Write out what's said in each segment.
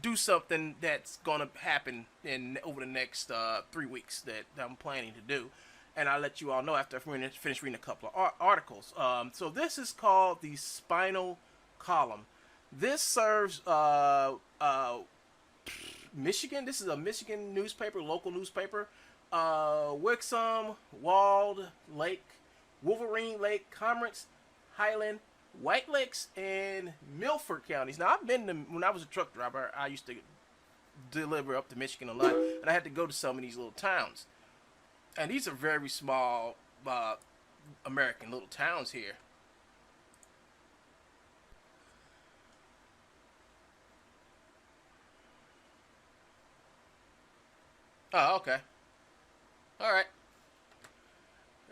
do something that's gonna happen in over the next 3 weeks that I'm planning to do, and I'll let you all know after I finish reading a couple of articles. So this is called the spinal column. This serves Michigan. This is a Michigan newspaper, local newspaper. Wixom, Walled Lake, Wolverine Lake, Commerce, Highland, White Lakes, and Milford counties. Now, I've been to, when I was a truck driver, I used to deliver up to Michigan a lot, and I had to go to some of these little towns. And these are very small American little towns here. Oh, okay. All right.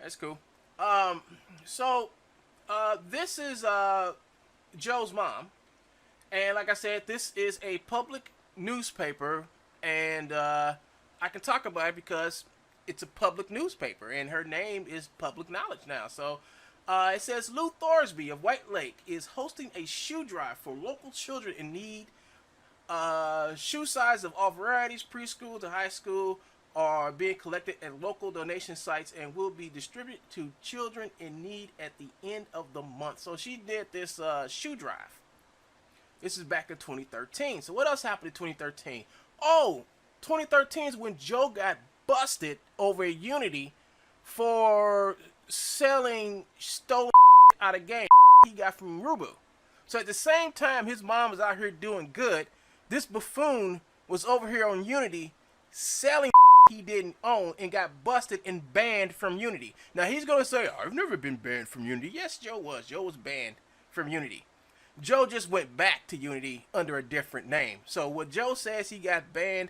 That's cool. Um, so, this is Joe's mom. And like I said, this is a public newspaper, and I can talk about it because it's a public newspaper, and her name is public knowledge now. So it says Lou Thorsby of White Lake is hosting a shoe drive for local children in need. Shoe size of all varieties, preschool to high school, are being collected at local donation sites and will be distributed to children in need at the end of the month. So she did this shoe drive. This is back in 2013. So what else happened in 2013? Oh, 2013 is when Joe got busted over at Unity for selling stolen out of game he got from Rubu. So at the same time his mom was out here doing good, this buffoon was over here on Unity selling he didn't own and got busted and banned from Unity. Now he's going to say, I've never been banned from Unity. Yes, Joe was. Joe was banned from Unity. Joe just went back to Unity under a different name. So what Joe says he got banned,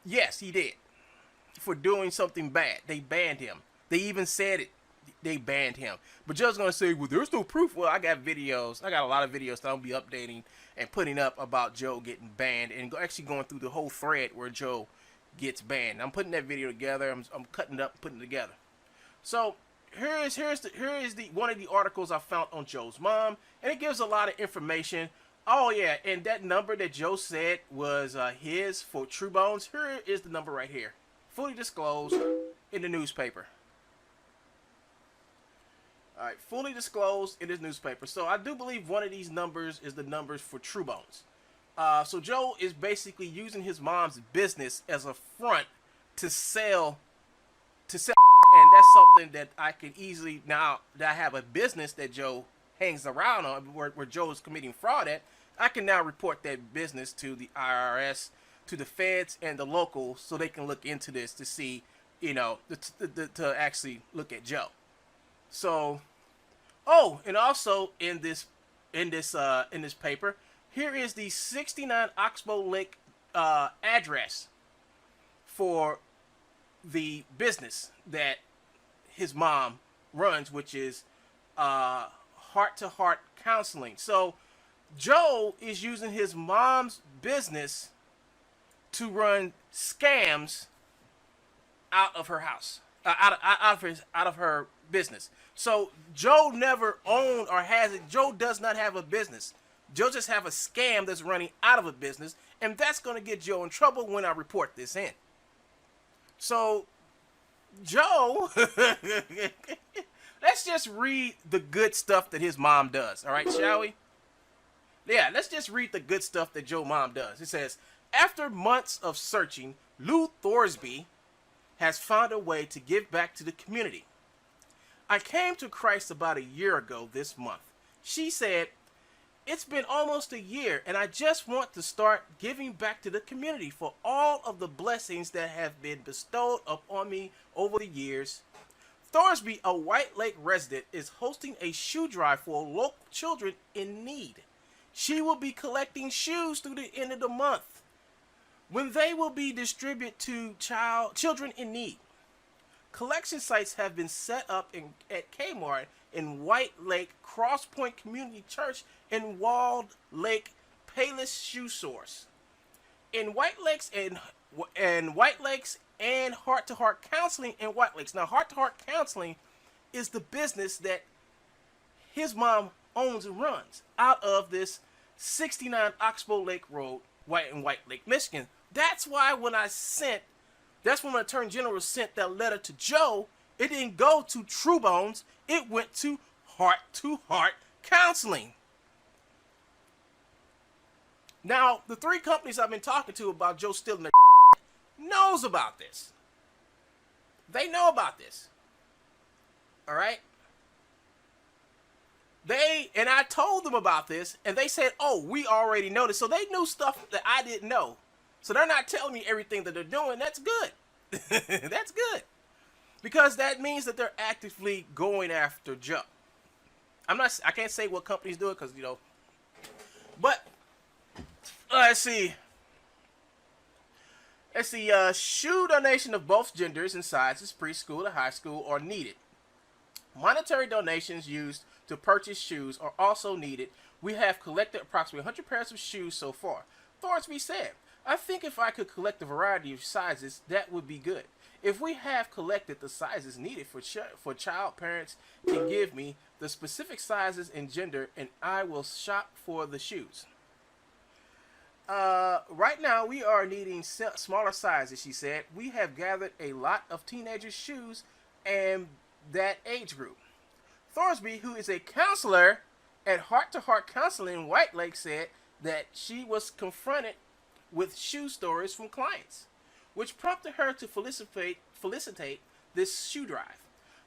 yes, he did. For doing something bad. They banned him. They even said it. They banned him. But Joe's going to say, well, there's no proof. Well, I got videos. I got a lot of videos that I'll be updating and putting up about Joe getting banned and actually going through the whole thread where Joe gets banned. I'm putting that video together. I'm cutting it up and putting it together. So here is the one of the articles I found on Joe's mom, and it gives a lot of information. Oh yeah, and that number that Joe said was his for True Bones. Here is the number right here, fully disclosed in the newspaper. All right, fully disclosed in this newspaper. So I do believe one of these numbers is the numbers for True Bones. So Joe is basically using his mom's business as a front to sell, and that's something that I can easily, now that I have a business that Joe hangs around on, where Joe is committing fraud at, I can now report that business to the IRS, to the feds, and the locals, so they can look into this to see, you know, to actually look at Joe. So, oh, and also in this paper, here is the 69 Oxbow Lake address for the business that his mom runs, which is heart-to-heart counseling. So Joe is using his mom's business to run scams out of her house, out of her business. So Joe never owned or has it. Joe does not have a business. Joe just have a scam that's running out of a business, and that's going to get Joe in trouble when I report this in. So, Joe, let's just read the good stuff that his mom does, all right, shall we? Yeah, let's just read the good stuff that Joe's mom does. It says, after months of searching, Lou Thorsby has found a way to give back to the community. I came to Christ about a year ago this month. She said, it's been almost a year, and I just want to start giving back to the community for all of the blessings that have been bestowed upon me over the years. Thorsby, a White Lake resident, is hosting a shoe drive for local children in need. She will be collecting shoes through the end of the month, when they will be distributed to children in need. Collection sites have been set up at Kmart in White Lake, Cross Point Community Church, and Walled Lake Payless Shoe Source. In White Lakes and Heart to Heart Counseling in White Lakes. Now, Heart to Heart Counseling is the business that his mom owns and runs out of this 69 Oxbow Lake Road White Lake, Michigan. That's why that's when the Attorney General sent that letter to Joe. It didn't go to True Bones. It went to heart counseling. Now, the 3 companies I've been talking to about Joe stealing their knows about this. They know about this. All right? And I told them about this, and they said, oh, we already know this. So they knew stuff that I didn't know. So they're not telling me everything that they're doing. That's good. That's good. Because that means that they're actively going after Joe. I can't say what companies do it because, but let's see. Shoe donation of both genders and sizes, preschool to high school, are needed. Monetary donations used to purchase shoes are also needed. We have collected approximately 100 pairs of shoes so far. Thorsby said, I think if I could collect a variety of sizes, that would be good. If we have collected the sizes needed for child, parents can give me the specific sizes and gender, and I will shop for the shoes. Right now, we are needing smaller sizes, she said. We have gathered a lot of teenagers' shoes and that age group. Thorsby, who is a counselor at Heart to Heart Counseling in White Lake, said that she was confronted with shoe stories from clients, which prompted her to felicitate this shoe drive.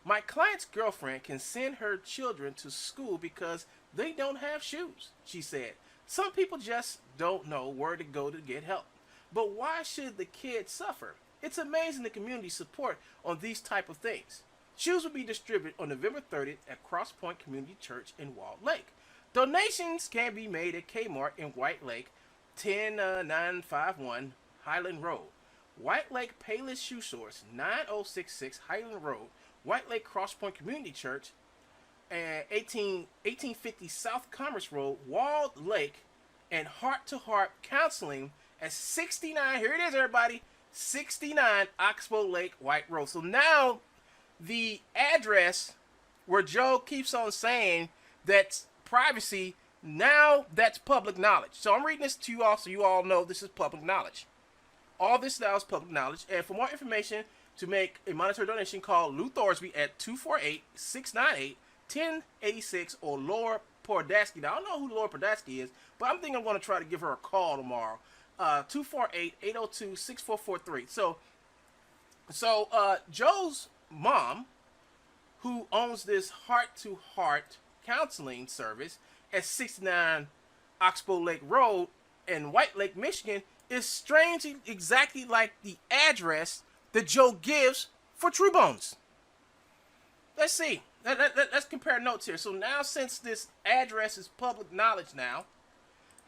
My client's girlfriend can send her children to school because they don't have shoes, she said. Some people just don't know where to go to get help. But why should the kids suffer? It's amazing the community support on these type of things. Shoes will be distributed on November 30th at Cross Point Community Church in Walled Lake. Donations can be made at Kmart in White Lake, 10951 Highland Road. White Lake Payless Shoe Source, 9066 Highland Road. White Lake Cross Point Community Church, 1850 South Commerce Road, Walled Lake, and Heart to Heart Counseling at 69, here it is everybody, 69 Oxbow Lake, White Road. So now the address where Joe keeps on saying that's privacy, now that's public knowledge. So I'm reading this to you all so you all know this is public knowledge. All this now is public knowledge. And for more information, to make a monetary donation, call Lou Thorsby at 248-698-1086 or Laura Pordaski. Now, I don't know who Laura Pordaski is, but I'm thinking I'm going to try to give her a call tomorrow. 248-802-6443. So Joe's mom, who owns this heart-to-heart counseling service at 69 Oxbow Lake Road in White Lake, Michigan, is strangely exactly like the address that Joe gives for True Bones. Let's see. Let's compare notes here. So now, since this address is public knowledge now,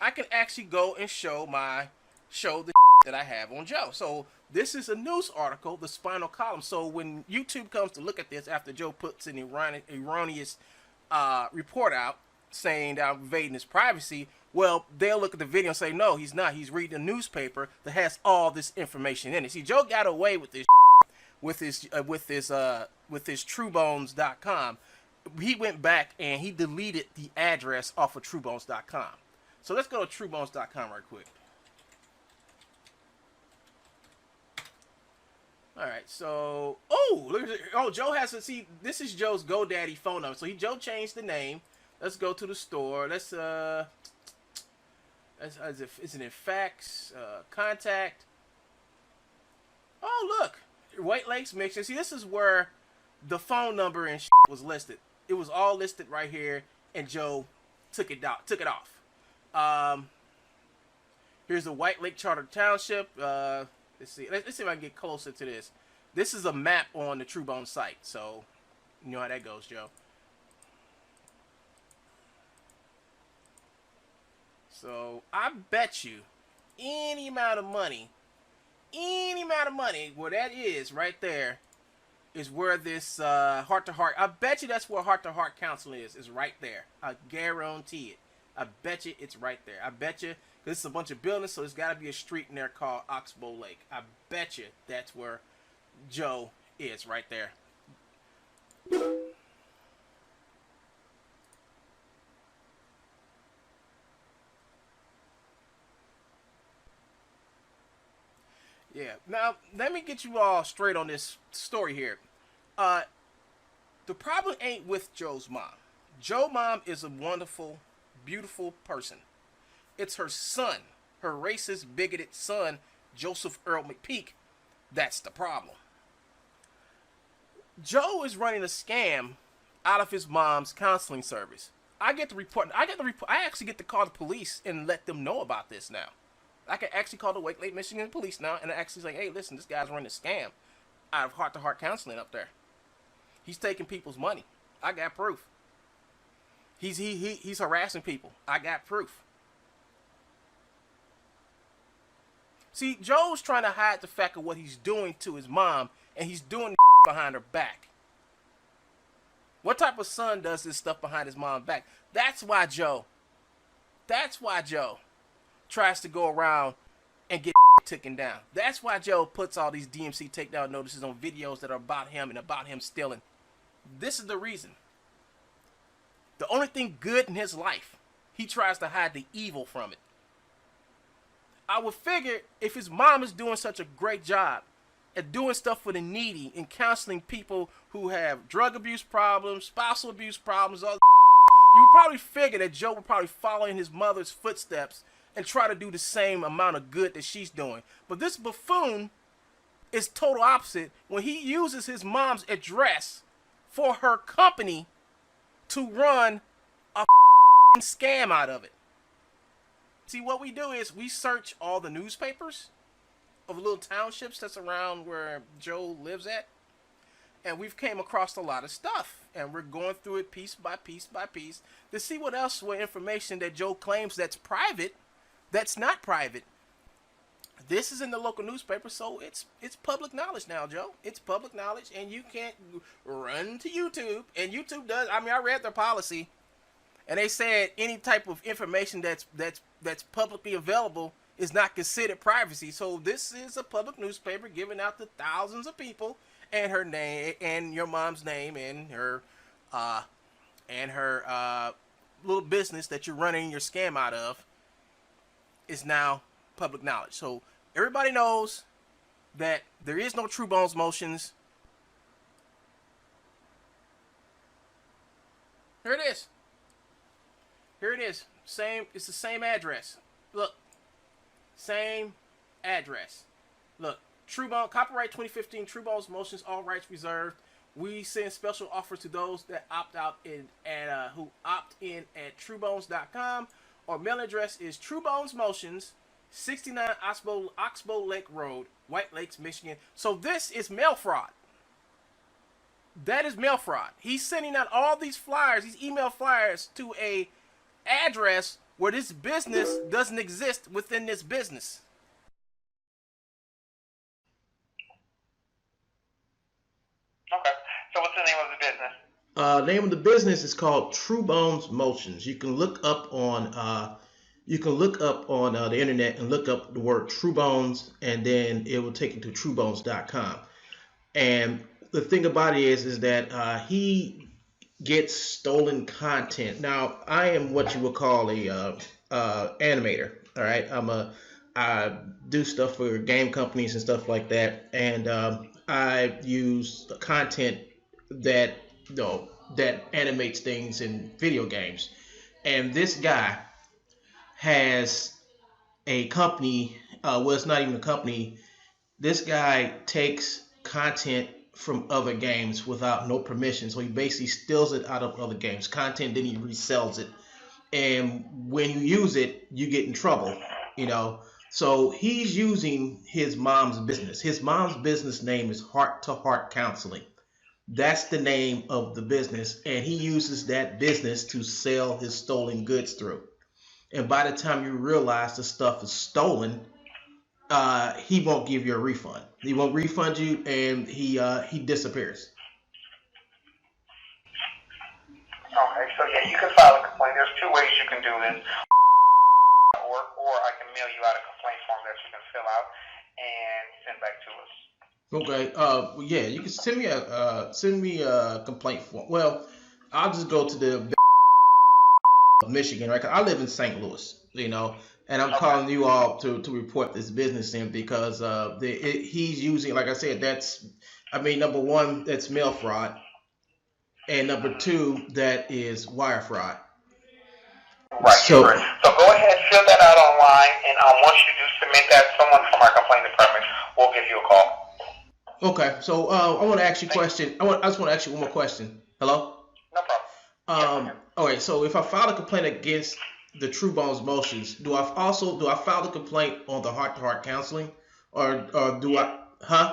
I can actually go and show the that I have on Joe. So this is a news article, the spinal column. So when YouTube comes to look at this after Joe puts an erroneous report out saying that I'm invading his privacy, well, they'll look at the video and say, no, he's not. He's reading a newspaper that has all this information in it. See, Joe got away with this with his TrueBones.com. He went back and he deleted the address off of TrueBones.com. So let's go to TrueBones.com right quick. All right, so Joe has to see. This is Joe's GoDaddy phone number. So Joe changed the name. Let's go to the store. Is it in fax? Contact. Oh, look, White Lakes, Michigan. See, this is where the phone number and was listed. It was all listed right here, and Joe took it off. Here's the White Lake Charter Township. Let's see if I can get closer to this. This is a map on the True Bones site, so you know how that goes, Joe. So I bet you any amount of money, where that is right there, is where this heart to heart. I bet you that's where heart to heart counseling is right there. I guarantee it. I bet you it's right there. I bet you, because it's a bunch of buildings, so there's got to be a street in there called Oxbow Lake. I bet you that's where Joe is right there. Yeah. Now, let me get you all straight on this story here. The problem ain't with Joe's mom. Joe's mom is a wonderful, beautiful person. It's her son, her racist, bigoted son, Joseph Earl Mcpeek, that's the problem. Joe is running a scam out of his mom's counseling service. I actually get to call the police and let them know about this now. I can actually call the Wake Lake, Michigan police now and actually say, hey, listen, this guy's running a scam out of heart-to-heart counseling up there. He's taking people's money. I got proof. He's harassing people. I got proof. See, Joe's trying to hide the fact of what he's doing to his mom, and he's doing behind her back. What type of son does this stuff behind his mom's back? That's why Joe tries to go around and get taken down. That's why Joe puts all these DMC takedown notices on videos that are about him and about him stealing. This is the reason. The only thing good in his life, he tries to hide the evil from it. I would figure if his mom is doing such a great job at doing stuff for the needy and counseling people who have drug abuse problems, spousal abuse problems, all you would probably figure that Joe would probably follow in his mother's footsteps and try to do the same amount of good that she's doing. But this buffoon is total opposite when he uses his mom's address for her company to run a scam out of it. See, what we do is we search all the newspapers of little townships that's around where Joe lives at, and we've came across a lot of stuff, and we're going through it piece by piece by piece to see what information that Joe claims that's private, that's not private. This is in the local newspaper, so it's public knowledge now, Joe. It's public knowledge, and you can't run to YouTube, and YouTube does. I mean, I read their policy, and they said any type of information that's publicly available is not considered privacy. So this is a public newspaper giving out to thousands of people, and her name and your mom's name and her little business that you're running your scam out of is now public knowledge. So everybody knows that there is no True Bones Motions. Here it is. Here it is. It's the same address. Look. Same address. Look. True Bones, copyright 2015, True Bones Motions, all rights reserved. We send special offers to those that opt out who opt in at truebones.com. Our mail address is True Bones Motions, 69 Oxbow Lake Road, White Lakes, Michigan. So this is mail fraud. That is mail fraud. He's sending out all these flyers, these email flyers to a address where this business doesn't exist within this business. Okay. So what's the name of the business? Name of the business is called True Bones Motions. You can look up on the internet and look up the word True Bones, and then it will take you to truebones.com. And the thing about it is that he gets stolen content. Now, I am what you would call a animator. All right, I do stuff for game companies and stuff like that, and I use the content that animates things in video games. And this guy has a company. Well, it's not even a company. This guy takes content from other games without no permission. So he basically steals it out of other games content, then he resells it. And when you use it, you get in trouble, So he's using his mom's business. His mom's business name is Heart to Heart Counseling. That's the name of the business, and he uses that business to sell his stolen goods through. And by the time you realize the stuff is stolen, he won't give you a refund. He won't refund you, and he disappears. Okay, so yeah, you can file a complaint. There's two ways you can do this. Or I can mail you out a complaint form that you can fill out and send back to us. Okay. Yeah, you can send me a complaint form. Well, I'll just go to the Michigan, right? 'Cause I live in St. Louis, and I'm calling you all to report this business in because he's using, like I said, number one, that's mail fraud, and number two, that is wire fraud. Right. So go ahead, fill that out online, and once you do submit that, someone from our complaint department will give you a call. Okay. So I want to ask you a question. I just want to ask you one more question. Hello? No problem. All right. So if I file a complaint against the True Bones Motions, do I file the complaint on the heart-to-heart counseling, or do I? Because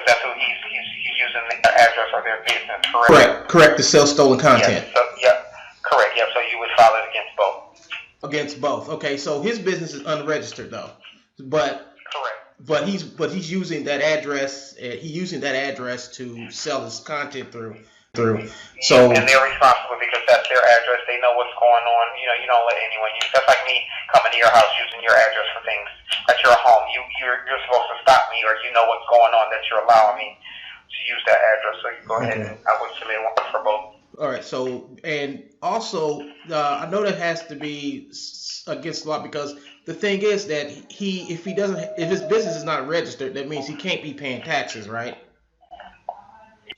that's who he's using the address of their business. Correct. Correct. To sell stolen content. Yes, correct. Yeah. So you would file it against both. Against both. Okay. So his business is unregistered though, but. Correct. But he's using that address. He's using that address to sell his content through. So and they're responsible because that's their address. They know what's going on. You don't let anyone use. That's like me coming to your house using your address for things at your home. You're supposed to stop me, or you know what's going on that you're allowing me to use that address. So you go ahead and I would submit one for both. All right. So and also I know that has to be against the law because the thing is that if his business is not registered, that means he can't be paying taxes, right?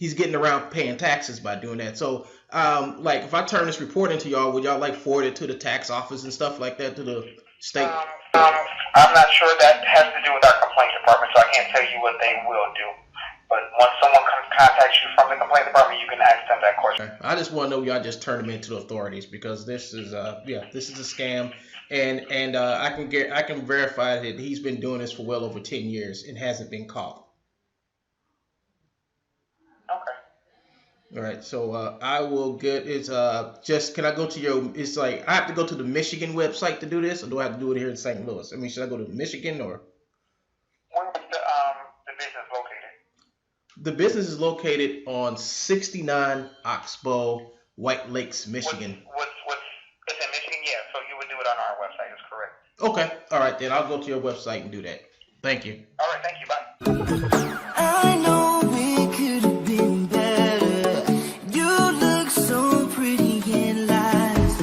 He's getting around paying taxes by doing that. So, like, if I turn this report into y'all, would y'all like forward it to the tax office and stuff like that, to the state? I'm not sure. That has to do with our complaint department, so I can't tell you what they will do. But once someone contacts you from the complaint department, you can ask them that question. Okay. I just want to know y'all just turn them into the authorities because this is a scam, and I can verify that he's been doing this for well over 10 years and hasn't been caught. All right, so I will get can I go to it's like I have to go to the Michigan website to do this, or do I have to do it here in St. Louis? I mean, should I go to Michigan or? Where is the business located? The business is located on 69 Oxbow, White Lakes, Michigan. What's in Michigan? Yeah, so you would do it on our website. That's correct. Okay, all right, then I'll go to your website and do that. Thank you. All right, thank you. Bye. I know we could have been better. You look so pretty in lies.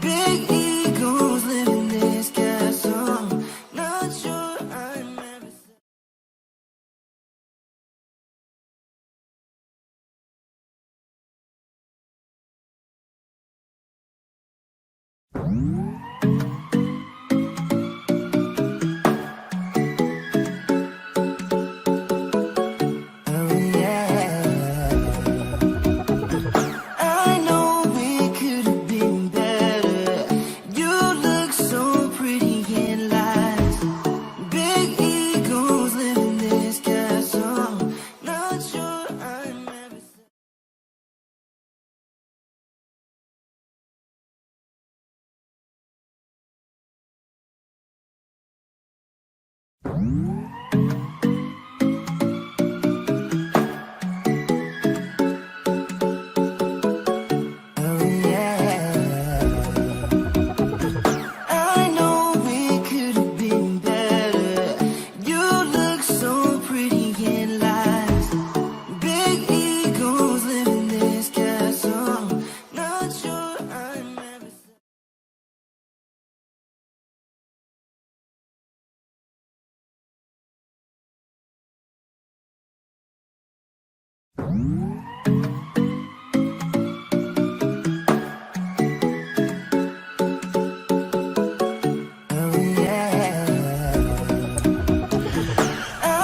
Big egos live in this castle. Not sure I'm ever.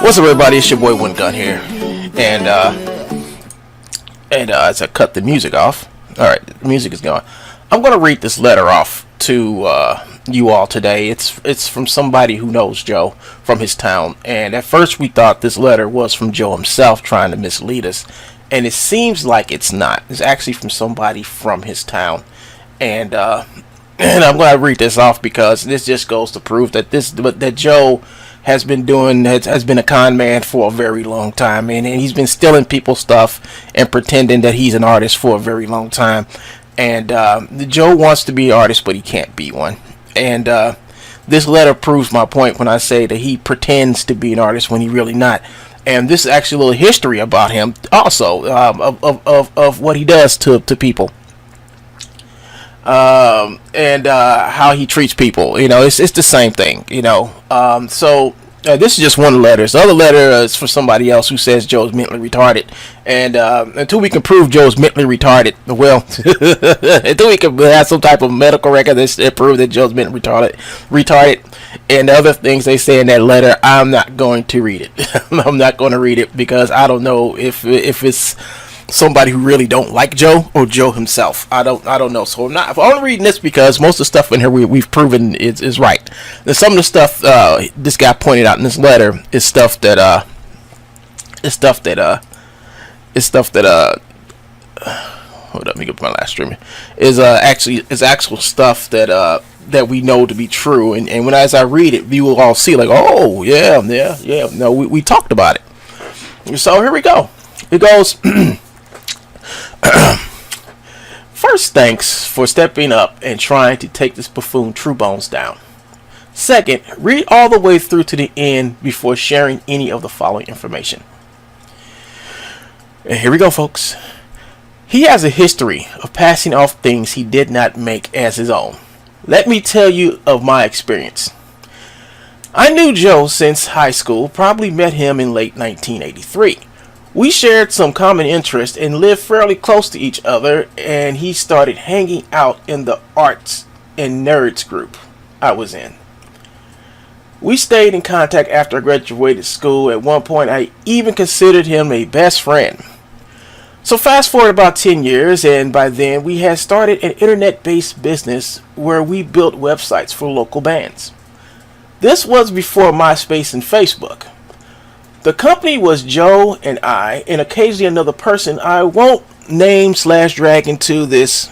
What's up, everybody? It's your boy One Gun here, and as I cut the music off, all right, the music is gone. I'm gonna read this letter off to you all today. It's from somebody who knows Joe from his town, and at first we thought this letter was from Joe himself trying to mislead us, and it seems like it's not. It's actually from somebody from his town, and I'm gonna read this off because this just goes to prove that that Joe has been a con man for a very long time, and he's been stealing people's stuff and pretending that he's an artist for a very long time. And Joe wants to be an artist, but he can't be one. And this letter proves my point when I say that he pretends to be an artist when he's really not. And this is actually a little history about him also, of what he does to people. and how he treats people. You know, it's the same thing. You know, so this is just one letter. The other letter is for somebody else who says Joe's mentally retarded, and until we can prove Joe's mentally retarded, well, until we can have some type of medical record that prove that Joe's mentally retarded, and the other things they say in that letter, I'm not going to read it. I'm not going to read it because I don't know if it's somebody who really don't like Joe or Joe himself. I don't know. So I'm only reading this because most of the stuff in here we've proven is right. And some of the stuff this guy pointed out in this letter is stuff that hold up, let me get my last streaming. Is actual stuff that we know to be true, and when as I read it, you will all see like, oh yeah. No, we talked about it. So here we go. It goes. First, thanks for stepping up and trying to take this buffoon True Bones down. Second, read all the way through to the end before sharing any of the following information. And here we go, folks. He has a history of passing off things he did not make as his own. Let me tell you of my experience. I knew Joe since high school, probably met him in late 1983. We shared some common interests and lived fairly close to each other, and he started hanging out in the arts and nerds group I was in. We stayed in contact after I graduated school. At one point, I even considered him a best friend. So fast forward about 10 years, and by then we had started an internet-based business where we built websites for local bands. This was before MySpace and Facebook. The company was Joe and I, and occasionally another person I won't name/drag into this.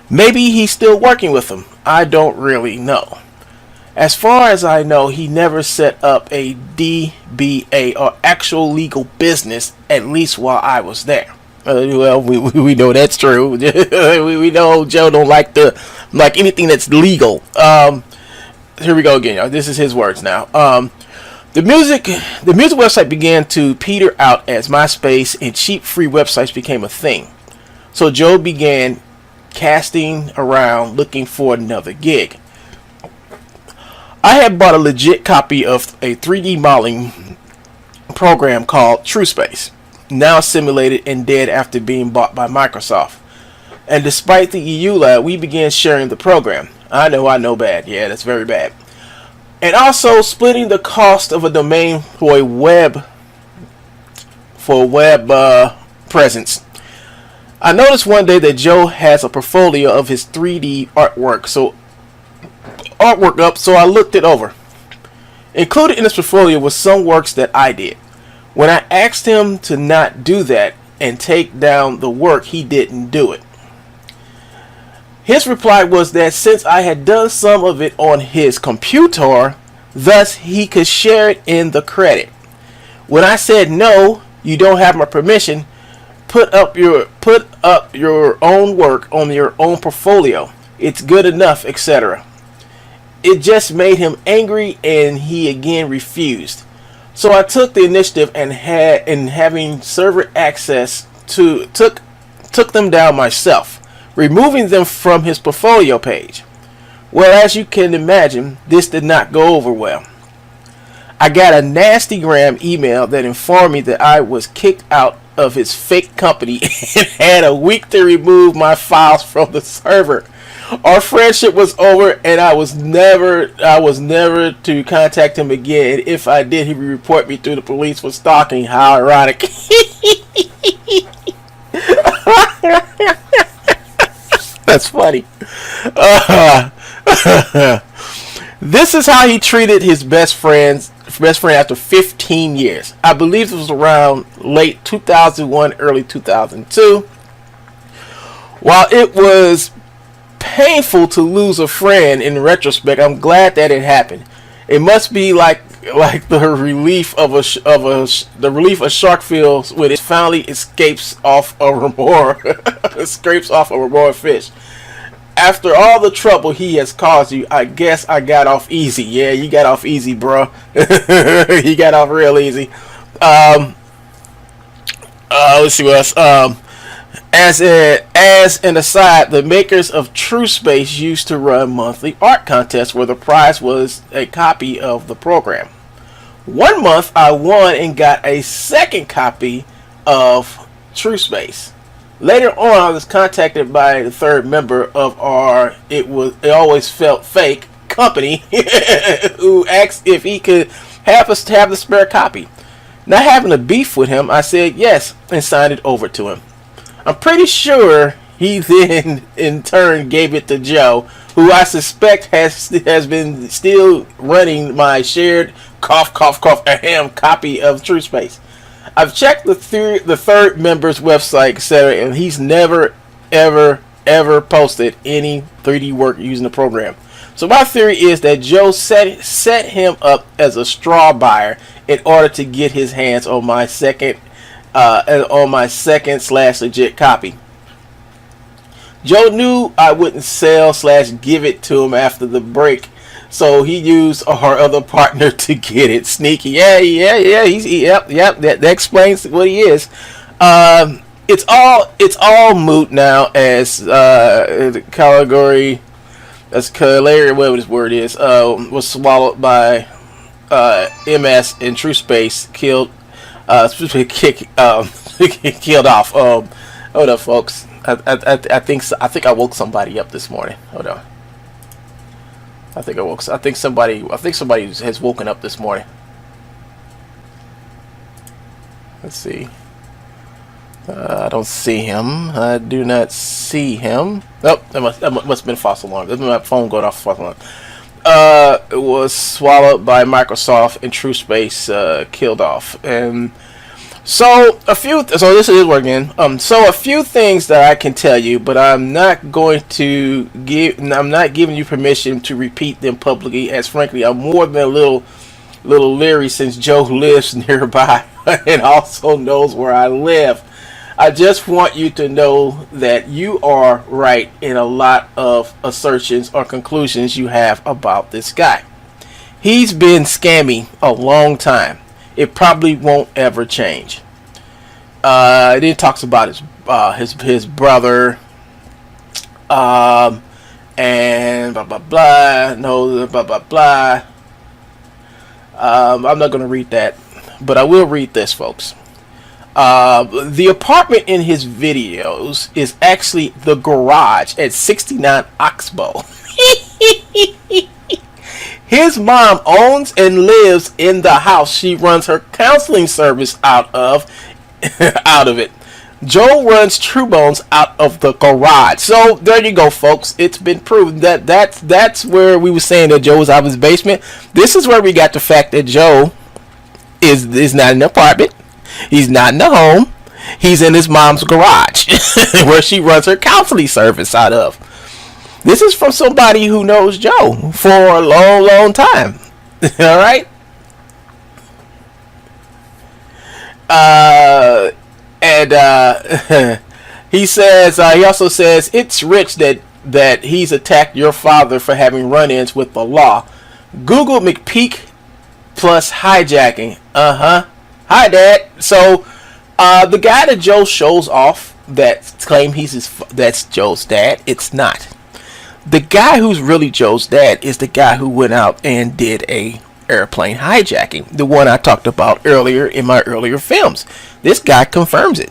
Maybe he's still working with them. I don't really know. As far as I know, he never set up a DBA or actual legal business, at least while I was there. Well, we know that's true. we know Joe don't like anything that's legal. Here we go again, y'all. This is his words now. The music website began to peter out as MySpace and cheap free websites became a thing. So Joe began casting around looking for another gig. I had bought a legit copy of a 3D modeling program called TrueSpace, now simulated and dead after being bought by Microsoft. And despite the EU lab, we began sharing the program. I know bad. Yeah, that's very bad. And also splitting the cost of a domain for a web presence. I noticed one day that Joe has a portfolio of his 3D artwork up, so I looked it over. Included in his portfolio was some works that I did. When I asked him to not do that and take down the work, he didn't do it. His reply was that since I had done some of it on his computer, thus he could share it in the credit. When I said no, you don't have my permission, put up your own work on your own portfolio. It's good enough, etc. It just made him angry, and he again refused. So I took the initiative and having server access to took them down myself, removing them from his portfolio page. Well, as you can imagine, this did not go over well. I got a nasty gram email that informed me that I was kicked out of his fake company and had a week to remove my files from the server. Our friendship was over, and I was never to contact him again. If I did, he would report me to the police for stalking. How ironic. That's funny. This is how he treated his best friend after 15 years. I believe it was around late 2001, early 2002. While it was painful to lose a friend, in retrospect, I'm glad that it happened. It must be like the relief of a shark feels when it finally escapes off a remora fish. After all the trouble he has caused you, I guess I got off easy. Yeah, you got off easy, bro. You got off real easy. Let's see what else. As an aside, the makers of TrueSpace used to run monthly art contests where the prize was a copy of the program. One month I won and got a second copy of TrueSpace. Later on, I was contacted by the third member of our It Always Felt Fake company who asked if he could have us to have the spare copy. Not having a beef with him, I said yes and signed it over to him. I'm pretty sure he then in turn gave it to Joe, who I suspect has been still running my shared cough ahem copy of TrueSpace. I've checked the third member's website, etc., and he's never ever posted any 3D work using the program. So my theory is that Joe set him up as a straw buyer in order to get his hands on my second legit copy. Joe knew I wouldn't sell / give it to him after the break, so he used our other partner to get it. Sneaky, yeah. Yep. That explains what he is. It's all moot now, as the category, as Caleri, whatever this word is, was swallowed by MS in TrueSpace, killed off. Hold up, folks. I think I woke somebody up this morning. Hold on. I think somebody has woken up this morning. Let's see. I don't see him. I do not see him. Nope, that must have been a false alarm. That's my phone going off false alarm. It was swallowed by Microsoft and TrueSpace, killed off. And so this is working. So a few things that I can tell you, but I'm not giving you permission to repeat them publicly, as frankly I'm more than a little leery, since Joe lives nearby and also knows where I live. I just want you to know that you are right in a lot of assertions or conclusions you have about this guy. He's been scammy a long time. It probably won't ever change. Then he talks about his brother, and blah blah blah. No, blah blah blah. I'm not going to read that, but I will read this, folks. The apartment in his videos is actually the garage at 69 Oxbow. His mom owns and lives in the house she runs her counseling service out of it. Joe runs TrueBones out of the garage. So there you go, folks. It's been proven that that's where we were saying that Joe was out of his basement. This is where we got the fact that Joe is not in the apartment. He's not in the home. He's in his mom's garage where she runs her counseling service out of. This is from somebody who knows Joe for a long time. All right. He says, he also says, it's rich that he's attacked your father for having run-ins with the law. Google Mcpeek plus hijacking. Hi, Dad. So, the guy that Joe shows off that claim that's Joe's dad, it's not. The guy who's really Joe's dad is the guy who went out and did a airplane hijacking, the one I talked about earlier in my earlier films. This guy confirms it,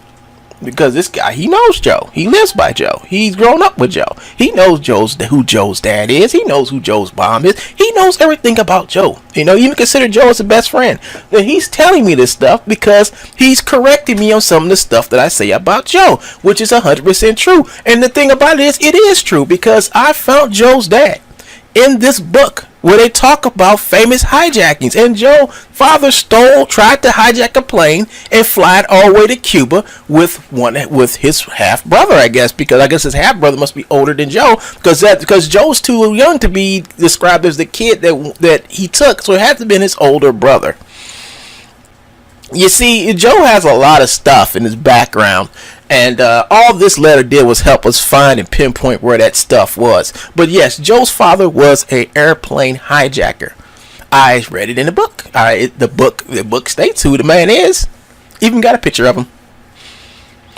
because this guy, he knows Joe. He lives by Joe. He's grown up with Joe. He knows who Joe's dad is. He knows who Joe's mom is. He knows everything about Joe. Even consider Joe as a best friend. Then he's telling me this stuff because he's correcting me on some of the stuff that I say about Joe, which is 100% true. And the thing about it is true, because I found Joe's dad in this book where they talk about famous hijackings. And Joe's father tried to hijack a plane and fly it all the way to Cuba with his half brother, I guess, because I guess his half brother must be older than Joe, because Joe's too young to be described as the kid that he took, so it had to have been his older brother. You see, Joe has a lot of stuff in his background, and all this letter did was help us find and pinpoint where that stuff was. But yes, Joe's father was an airplane hijacker. I read it in the book. The book states who the man is. Even got a picture of him.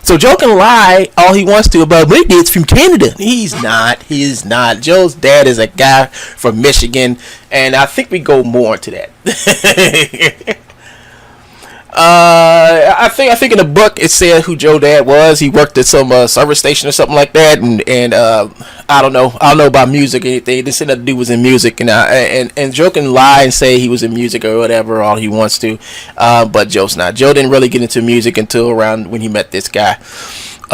So Joe can lie all he wants to about my dad's from Canada. He's not. He's not. Joe's dad is a guy from Michigan, and I think we go more into that. I think in the book it said who Joe dad was. He worked at some service station or something like that, and I don't know about music or anything. This had nothing to do was in music, and Joe can lie and say he was in music or whatever all he wants to, but Joe's not. Joe didn't really get into music until around when he met this guy.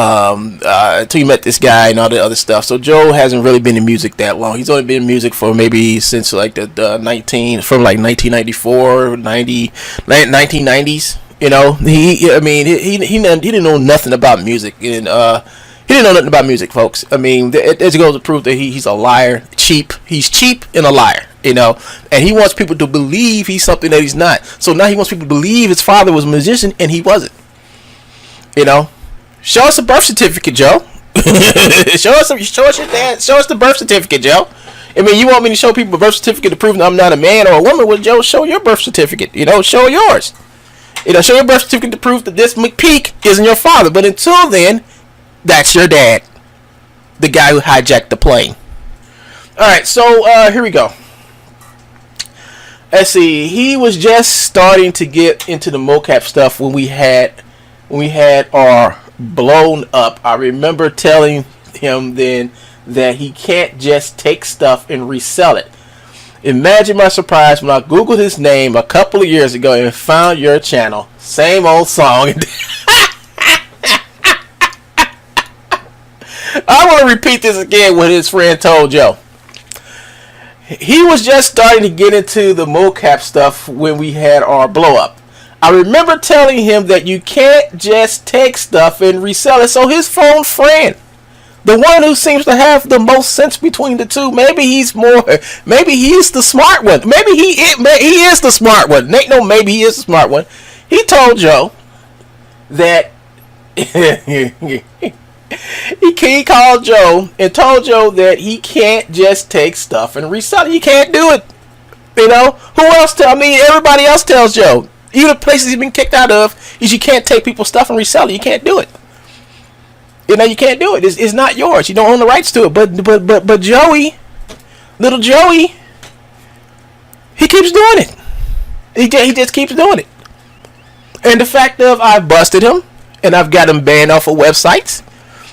Until he met this guy and all the other stuff. So Joe hasn't really been in music that long. He's only been in music for maybe since like the 1994, 1990s. You know, he didn't know nothing about music, and he didn't know nothing about music, folks. I mean, it goes to prove that he's a liar, cheap. He's cheap and a liar, you know, and he wants people to believe he's something that he's not. So now he wants people to believe his father was a musician and he wasn't, you know. Show us a birth certificate, Joe. show us your dad. Show us the birth certificate, Joe. I mean, you want me to show people a birth certificate to prove that I'm not a man or a woman? Well, Joe, show your birth certificate. You know, show yours. You know, show your birth certificate to prove that this Mcpeek isn't your father. But until then, that's your dad, the guy who hijacked the plane. All right, so here we go. Let's see. He was just starting to get into the mocap stuff when we had our blown up. I remember telling him then that he can't just take stuff and resell it. Imagine my surprise when I googled his name a couple of years ago and found your channel. Same old song. I want to repeat this again what his friend told Joe. He was just starting to get into the mocap stuff when we had our blow up. I remember telling him that you can't just take stuff and resell it. So his phone friend, the one who seems to have the most sense between the two, maybe he's the smart one. Maybe he is the smart one. Maybe he is the smart one. He told Joe that he called Joe and told Joe that he can't just take stuff and resell it. You can't do it. You know, who else? Everybody else tells Joe. Even the places he's been kicked out of is you can't take people's stuff and resell it. You can't do it. You know, you can't do it. It's not yours. You don't own the rights to it. But Joey, little Joey, he keeps doing it. He just keeps doing it. And the fact of I've busted him and I've got him banned off of websites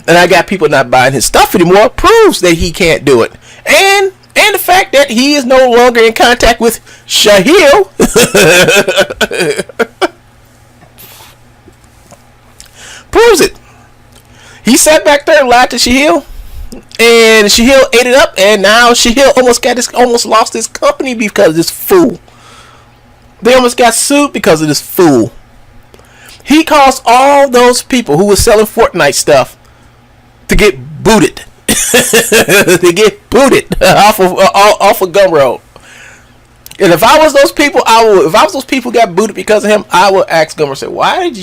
and I got people not buying his stuff anymore proves that he can't do it. And the fact that he is no longer in contact with Shahil proves it. He sat back there and lied to Shahil, and Shahil ate it up, and now Shahil almost lost his company because of this fool. They almost got sued because of this fool. He caused all those people who were selling Fortnite stuff to get booted. They get booted off of Gumroad. And if I was those people, if I was those people who got booted because of him, I would ask Gumroad, say, why ain't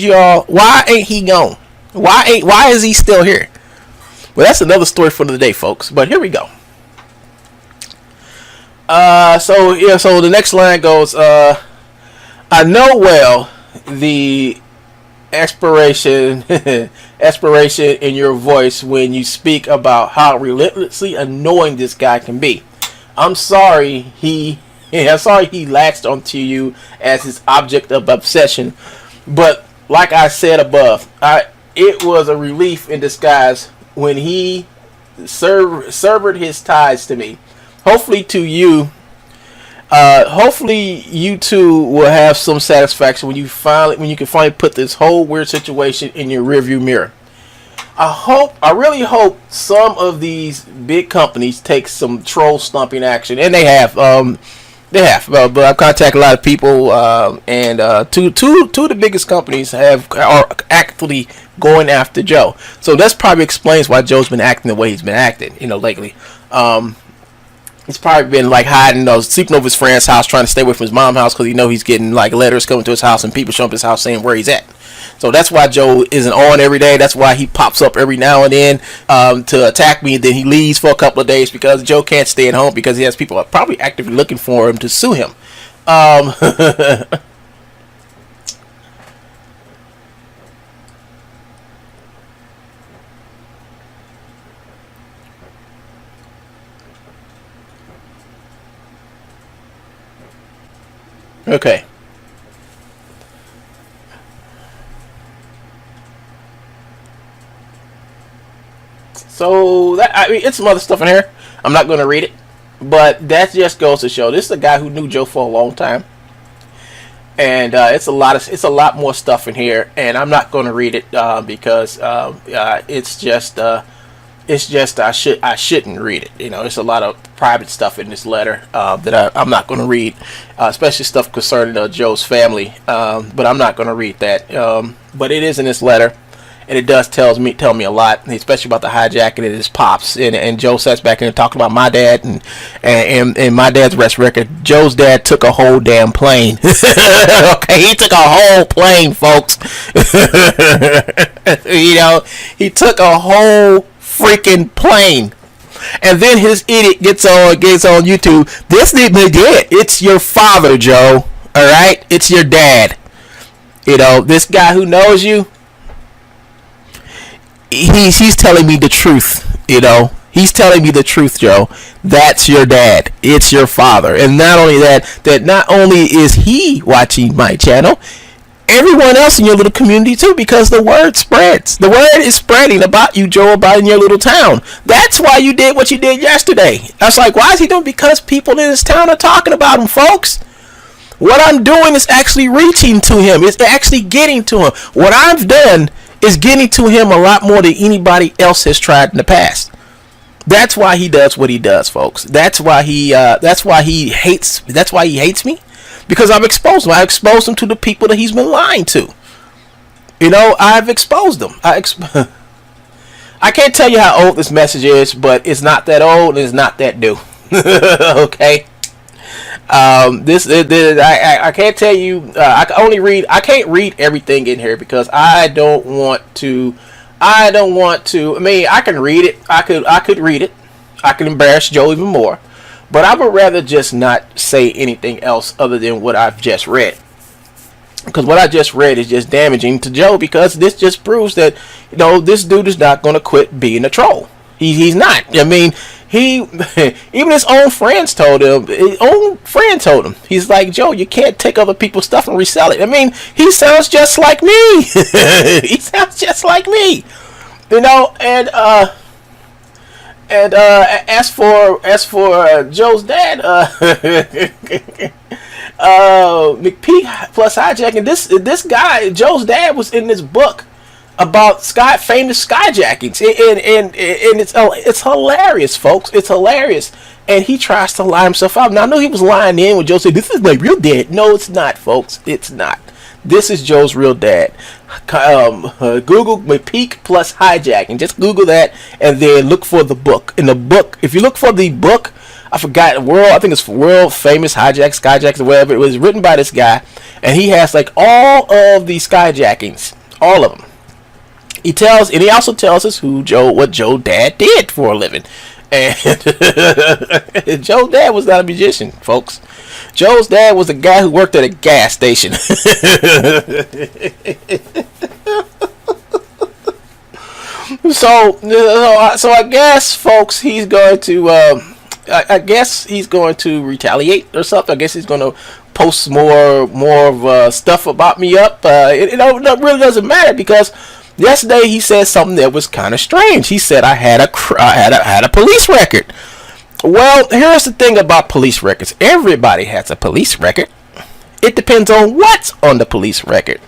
he gone? Why is he still here? Well, that's another story for the day, folks. But here we go. So the next line goes, I know well the aspiration in your voice when you speak about how relentlessly annoying this guy can be. I'm sorry he latched onto you as his object of obsession, but like I said above, it was a relief in disguise when he severed his ties to me. Hopefully to you. Hopefully you two will have some satisfaction when you can finally put this whole weird situation in your rearview mirror. I really hope some of these big companies take some troll stomping action, and they have. But I've contacted a lot of people, and two of the biggest companies are actively going after Joe. So that probably explains why Joe's been acting the way he's been acting, lately. He's probably been like hiding, sleeping over his friend's house, trying to stay away from his mom's house because he's getting like letters coming to his house and people showing up at his house saying where he's at. So that's why Joe isn't on every day. That's why he pops up every now and then to attack me. And then he leaves for a couple of days because Joe can't stay at home because he has people probably actively looking for him to sue him. Okay. So that, I mean, it's some other stuff in here. I'm not going to read it, but that just goes to show this is a guy who knew Joe for a long time, and it's a lot more stuff in here, and I'm not going to read it because it's just I shouldn't read it. You know, there's a lot of private stuff in this letter that I'm not going to read, especially stuff concerning Joe's family. But I'm not going to read that. But it is in this letter, and it does tell me a lot, especially about the hijacking and his pops. And Joe sits back and talking about my dad and my dad's arrest record. Joe's dad took a whole damn plane. Okay, he took a whole plane, folks. You know, he took a whole freaking plane. And then his idiot gets on YouTube. This nigga did. It's your father, Joe. All right, it's your dad. You know, this guy who knows you. He's telling me the truth. You know, he's telling me the truth, Joe. That's your dad. It's your father. And not only that not only is he watching my channel, everyone else in your little community too, because the word spreads. The word is spreading about you, Joe, about in your little town. That's why you did what you did yesterday. I was like, why is he doing? Because people in this town are talking about him, folks. What I'm doing is actually reaching to him. It's actually getting to him. What I've done is getting to him a lot more than anybody else has tried in the past. That's why he does what he does, folks. That's why he hates me. Because I've exposed him. I exposed him to the people that he's been lying to. You know, I've exposed them. I can't tell you how old this message is, but it's not that old and it's not that new. Okay. I can't tell you. I can't read everything in here because I don't want to. I mean, I can read it. I could read it. I can embarrass Joe even more. But I would rather just not say anything else other than what I've just read. Because what I just read is just damaging to Joe, because this just proves that, you know, this dude is not going to quit being a troll. He's not. I mean, even his own friends told him. His own friend told him. He's like, Joe, you can't take other people's stuff and resell it. I mean, he sounds just like me. He sounds just like me. You know, and as for Joe's dad, Mcpeek plus hijacking. This guy, Joe's dad, was in this book about famous skyjackings, and it's hilarious, folks. It's hilarious, and he tries to lie himself out. Now I know he was lying in when Joe said, "This is my real dad." No, it's not, folks. It's not. This is Joe's real dad. Google Mcpeek plus hijacking. Just Google that and then look for the book. In the book, if you look for the book, I forgot, I think it's World Famous Skyjacks or whatever. It was written by this guy, and he has like all of the skyjackings, all of them. He also tells us what Joe's dad did for a living. And Joe's dad was not a magician, folks. Joe's dad was a guy who worked at a gas station. So I guess, folks, he's going to I guess he's going to retaliate or something. I guess he's going to post more of stuff about me up. It really doesn't matter, because yesterday he said something that was kind of strange. He said I had a police record. Well, here's the thing about police records. Everybody has a police record. It depends on what's on the police record.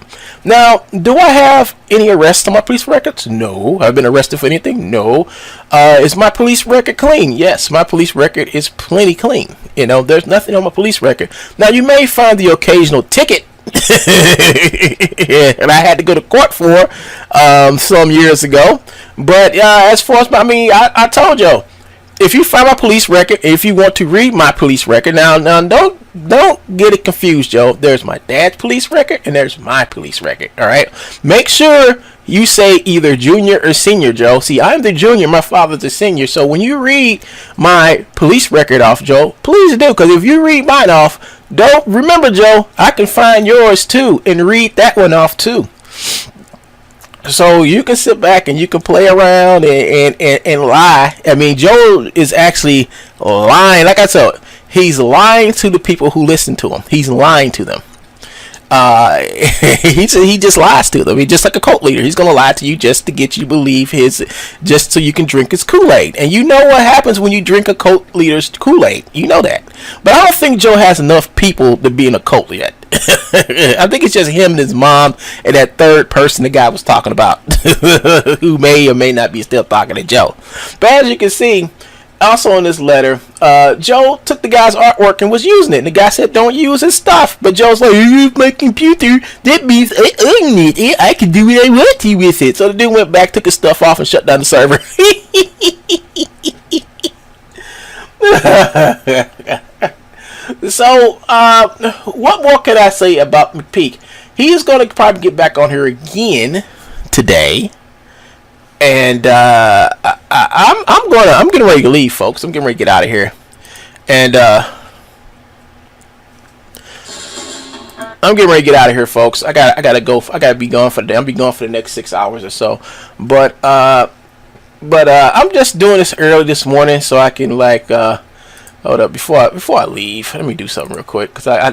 Now, do I have any arrests on my police records? No. Have I been arrested for anything? No. Is my police record clean? Yes, my police record is plenty clean. You know, there's nothing on my police record. Now, you may find the occasional ticket and I had to go to court for some years ago. But as far as I told you, if you find my police record, if you want to read my police record, now don't get it confused, Joe. There's my dad's police record and there's my police record. All right, make sure you say either junior or senior, Joe. See, I'm the junior, my father's the senior. So when you read my police record off, Joe, please do, because if you read mine off, don't remember, Joe, I can find yours too and read that one off too. So you can sit back and you can play around and lie. I mean, Joe is actually lying. Like I said, He's lying to the people who listen to him. He's lying to them. He just lies to them. He's just like a cult leader. He's gonna lie to you just to get you to believe just so you can drink his Kool-Aid. And you know what happens when you drink a cult leader's Kool-Aid. You know that. But I don't think Joe has enough people to be in a cult yet. I think it's just him and his mom and that third person the guy was talking about, who may or may not be still talking to Joe. But as you can see, also in this letter, Joe took the guy's artwork and was using it. And the guy said, don't use his stuff. But Joe's like, you use my computer. That means I own it. I can do what I want to with it. So the dude went back, took his stuff off, and shut down the server. So, what more can I say about Mcpeek? He is going to probably get back on here again today. And I'm getting ready to leave, folks. I'm getting ready to get out of here, and I'm getting ready to get out of here, folks. I gotta go. I gotta be gone for the day. I'll be gone for the next 6 hours or so. But I'm just doing this early this morning so I can hold up before I leave. Let me do something real quick because I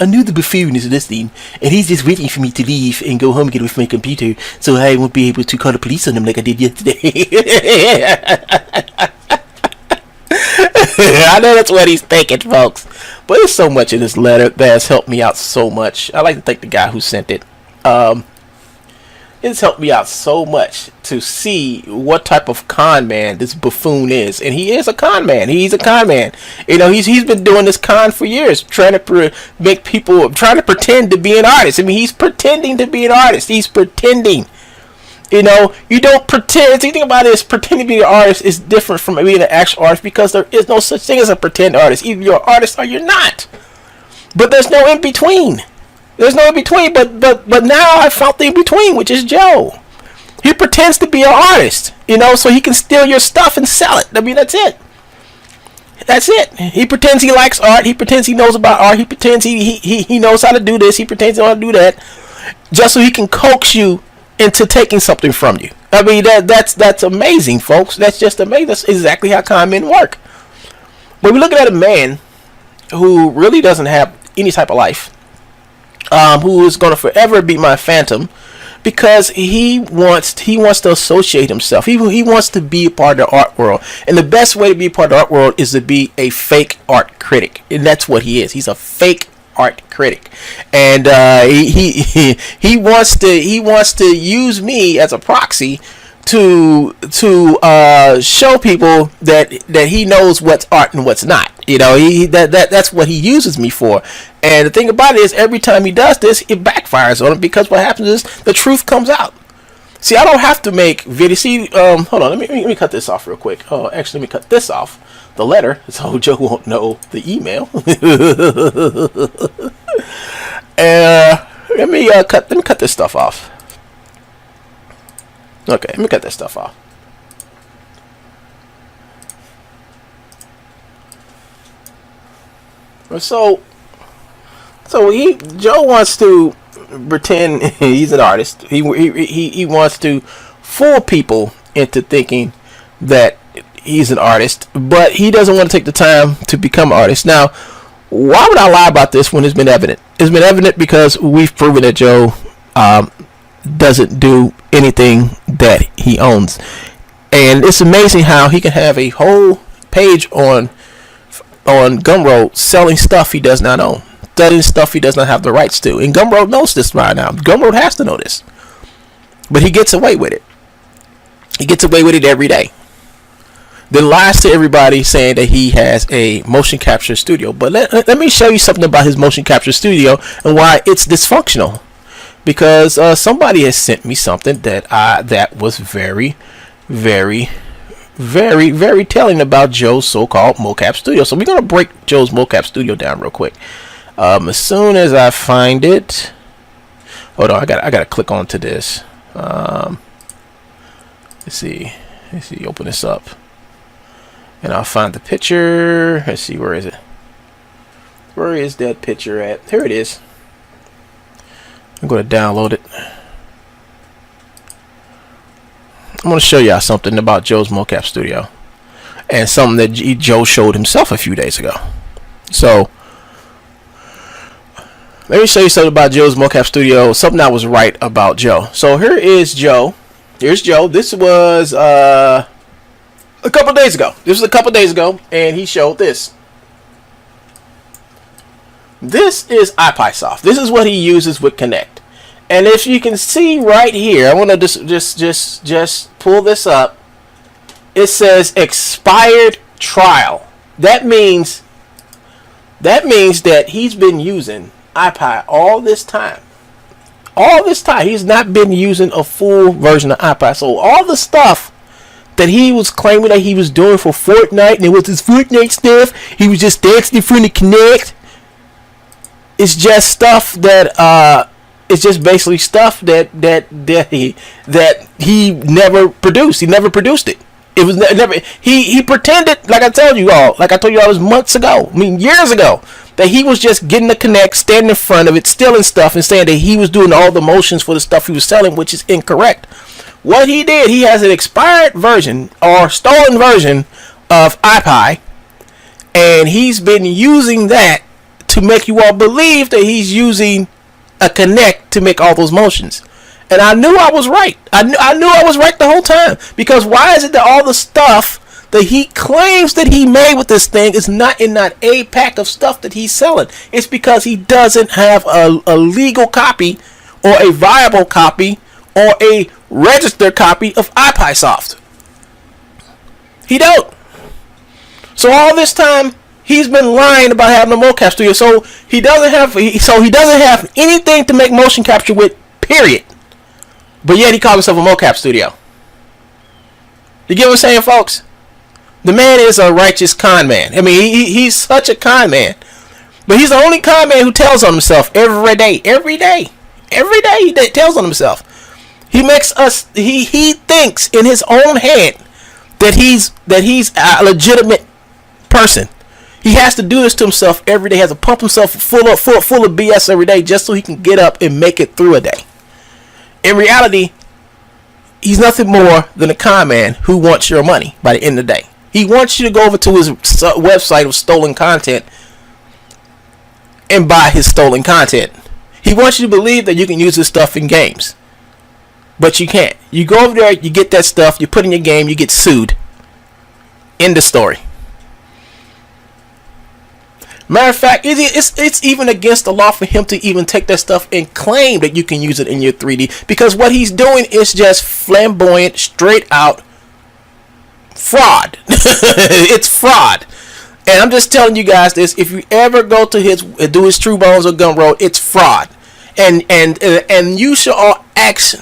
knew the buffoon is listening and he's just waiting for me to leave and go home and get with my computer so I won't be able to call the police on him like I did yesterday. I know that's what he's thinking, folks. But there's so much in this letter that has helped me out so much. I like to thank the guy who sent it. It's helped me out so much to see what type of con man this buffoon is, and he is a con man. He's a con man. You know, he's been doing this con for years, trying to make people, trying to pretend to be an artist. I mean, he's pretending to be an artist. He's pretending. You know, you don't pretend. The thing about it is, pretending to be an artist is different from being an actual artist because there is no such thing as a pretend artist. Either you're an artist or you're not. But there's no in between. There's no in between, but now I found the in between, which is Joe. He pretends to be an artist, you know, so he can steal your stuff and sell it. I mean, that's it. That's it. He pretends he likes art. He pretends he knows about art. He pretends he knows how to do this. He pretends he knows how to do that, just so he can coax you into taking something from you. I mean, that's amazing, folks. That's just amazing. That's exactly how con men work. But we're looking at a man who really doesn't have any type of life. Who is going to forever be my phantom because he wants to associate himself. He wants to be a part of the art world. And the best way to be a part of the art world is to be a fake art critic. And that's what he is. He's a fake art critic. And he wants to use me as a proxy to show people that he knows what's art and what's not. You know, that's what he uses me for. And the thing about it is, every time he does this, it backfires on him because what happens is the truth comes out. See, I don't have to make video. See, hold on, let me cut this off real quick. Oh, actually, let me cut this off, the letter, so Joe won't know the email. Let me cut this stuff off. Okay, let me cut this stuff off. So Joe wants to pretend he's an artist. He wants to fool people into thinking that he's an artist, but he doesn't want to take the time to become an artist. Now, why would I lie about this when it's been evident? It's been evident because we've proven that Joe doesn't do anything that he owns, and it's amazing how he can have a whole page on Gumroad selling stuff he does not own, selling stuff he does not have the rights to. And Gumroad knows this right now. Gumroad has to know this, but he gets away with it. He gets away with it every day. Then lies to everybody saying that he has a motion capture studio. But let me show you something about his motion capture studio and why it's dysfunctional. Because somebody has sent me something that was very, very, very, very telling about Joe's so-called mocap studio. So we're gonna break Joe's mocap studio down real quick. As soon as I find it, hold on, I gotta click onto this. Let's see, open this up, and I'll find the picture. Let's see, where is it? Where is that picture at? Here it is. I'm going to download it. I'm going to show y'all something about Joe's mocap studio and something that Joe showed himself a few days ago. So let me show you something about Joe's mocap studio. Something I was right about Joe. So here is Joe. Here's Joe. This was a couple days ago. And he showed this. This is iPySoft. This is what he uses with Connect. And if you can see right here, I want to just pull this up. It says expired trial. That means that he's been using iPy all this time. He's not been using a full version of iPy. So all the stuff that he was claiming that he was doing for Fortnite, and it was his Fortnite stuff, he was just dancing in front of Connect. It's just stuff that it's just basically stuff that he never produced. He never produced it. It was never. He pretended, like I told you all it was months ago. I mean, years ago, that he was just getting the Connect, standing in front of it, stealing stuff, and saying that he was doing all the motions for the stuff he was selling, which is incorrect. What he did, he has an expired version or stolen version of iPy, and he's been using that to make you all believe that he's using a Connect to make all those motions. And I knew I was right. I knew I was right the whole time. Because why is it that all the stuff that he claims that he made with this thing is not in that a pack of stuff that he's selling? It's because he doesn't have a legal copy or a viable copy or a registered copy of iPySoft. He don't. So all this time he's been lying about having a mocap studio. So he doesn't have anything to make motion capture with, period. But yet he calls himself a mocap studio. You get what I'm saying, folks? The man is a righteous con man. I mean, he's such a con man. But he's the only con man who tells on himself every day. Every day he tells on himself. He makes us. He thinks in his own head that he's a legitimate person. He has to do this to himself every day. He has to pump himself full of BS every day just so he can get up and make it through a day. In reality, he's nothing more than a con man who wants your money by the end of the day. He wants you to go over to his website of stolen content and buy his stolen content. He wants you to believe that you can use this stuff in games. But you can't. You go over there, you get that stuff, you put in your game, you get sued. End of story. Matter of fact, it's even against the law for him to even take that stuff and claim that you can use it in your 3D. Because what he's doing is just flamboyant, straight out fraud. It's fraud. And I'm just telling you guys this. If you ever go to do his True Bones or Gumroad, it's fraud. And you should all ask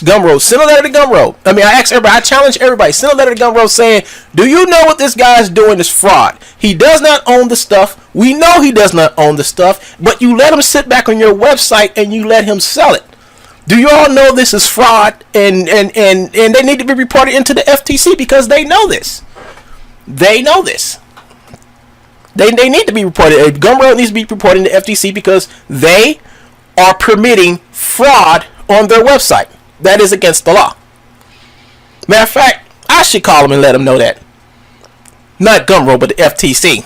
Gumroad. Send a letter to Gumroad. I mean, I challenge everybody. Send a letter to Gumroad saying, do you know what this guy is doing is fraud? He does not own the stuff. We know he does not own the stuff. But you let him sit back on your website and you let him sell it. Do you all know this is fraud? And they need to be reported into the FTC because they know this. They know this. They need to be reported. Gumroad needs to be reported to the FTC because they are permitting fraud on their website. That is against the law. Matter of fact, I should call them and let them know that. Not Gumroad, but the FTC.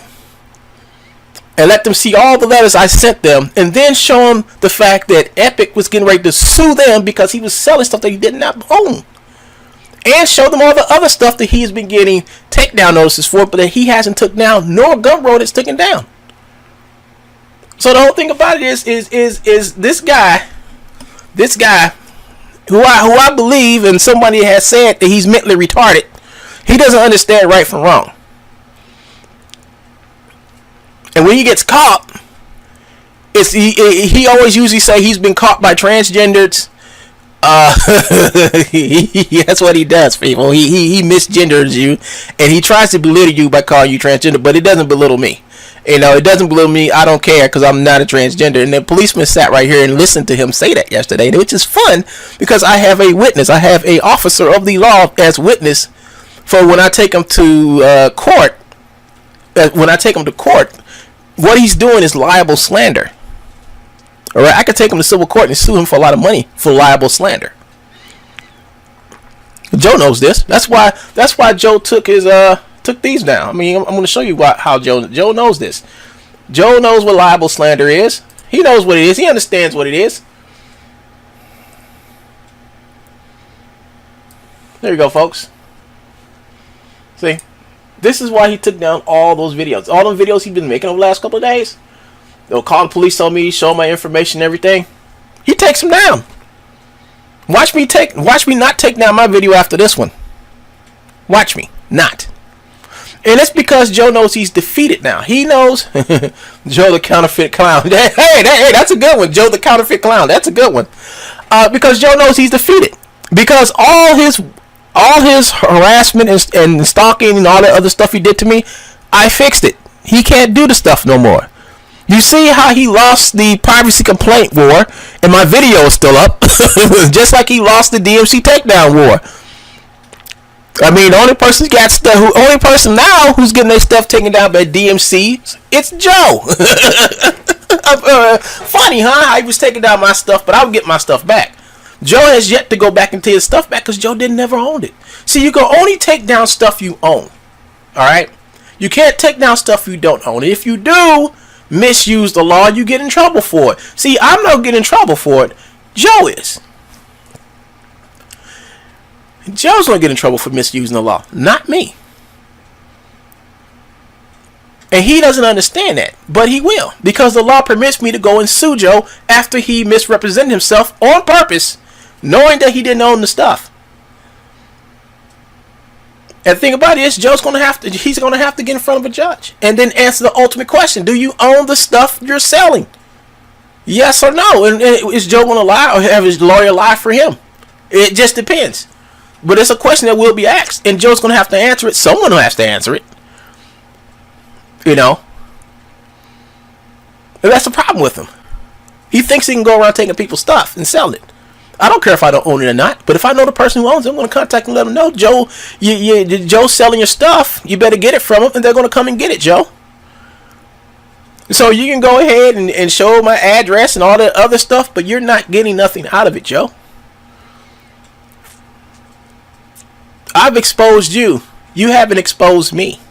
And let them see all the letters I sent them, and then show them the fact that Epic was getting ready to sue them because he was selling stuff that he did not own. And show them all the other stuff that he's been getting takedown notices for, but that he hasn't took down, nor Gumroad has taken down. So the whole thing about it is this guy who I believe, and somebody has said that he's mentally retarded. He doesn't understand right from wrong. And when he gets caught, he always usually say he's been caught by transgenders. That's what he does, people. He misgenders you, and he tries to belittle you by calling you transgender, but it doesn't belittle me. You know, it doesn't belittle me. I don't care because I'm not a transgender. And the policeman sat right here and listened to him say that yesterday, which is fun because I have a witness. I have a officer of the law as witness for when I take him to court. When I take him to court, what he's doing is liable slander. All right, I could take him to civil court and sue him for a lot of money for liable slander. Joe knows this. That's why Joe took his took these down. I mean, I'm going to show you how Joe knows this. Joe knows what libel slander is. He knows what it is. He understands what it is. There you go, folks. See? This is why he took down all those videos. All those videos he's been making over the last couple of days. They'll call the police on me, show my information and everything. He takes them down. Watch me not take down my video after this one. Watch me not. And it's because Joe knows he's defeated now. He knows Joe the counterfeit clown. Hey, that's a good one. Joe the counterfeit clown. That's a good one. Because Joe knows he's defeated. Because all his harassment and stalking and all that other stuff he did to me, I fixed it. He can't do the stuff no more. You see how he lost the privacy complaint war, and my video is still up, just like he lost the DMC takedown war. I mean, the only person now who's getting their stuff taken down by DMC, it's Joe. Funny, huh? How he was taking down my stuff, but I would get my stuff back. Joe has yet to go back and take his stuff back because Joe never owned it. See, you can only take down stuff you own. Alright? You can't take down stuff you don't own. If you do misuse the law, you get in trouble for it. See, I'm not getting in trouble for it. Joe is. Joe's going to get in trouble for misusing the law, not me. And he doesn't understand that, but he will, because the law permits me to go and sue Joe after he misrepresented himself on purpose, knowing that he didn't own the stuff. And the thing about it is, he's going to have to get in front of a judge and then answer the ultimate question: do you own the stuff you're selling? Yes or no? And is Joe going to lie or have his lawyer lie for him? It just depends. But it's a question that will be asked, and Joe's going to have to answer it. Someone has to answer it. You know? And that's the problem with him. He thinks he can go around taking people's stuff and selling it. I don't care if I don't own it or not, but if I know the person who owns it, I'm going to contact and let them know, Joe, Joe's selling your stuff. You better get it from him, and they're going to come and get it, Joe. So you can go ahead and show my address and all that other stuff, but you're not getting nothing out of it, Joe. I've exposed you. You haven't exposed me.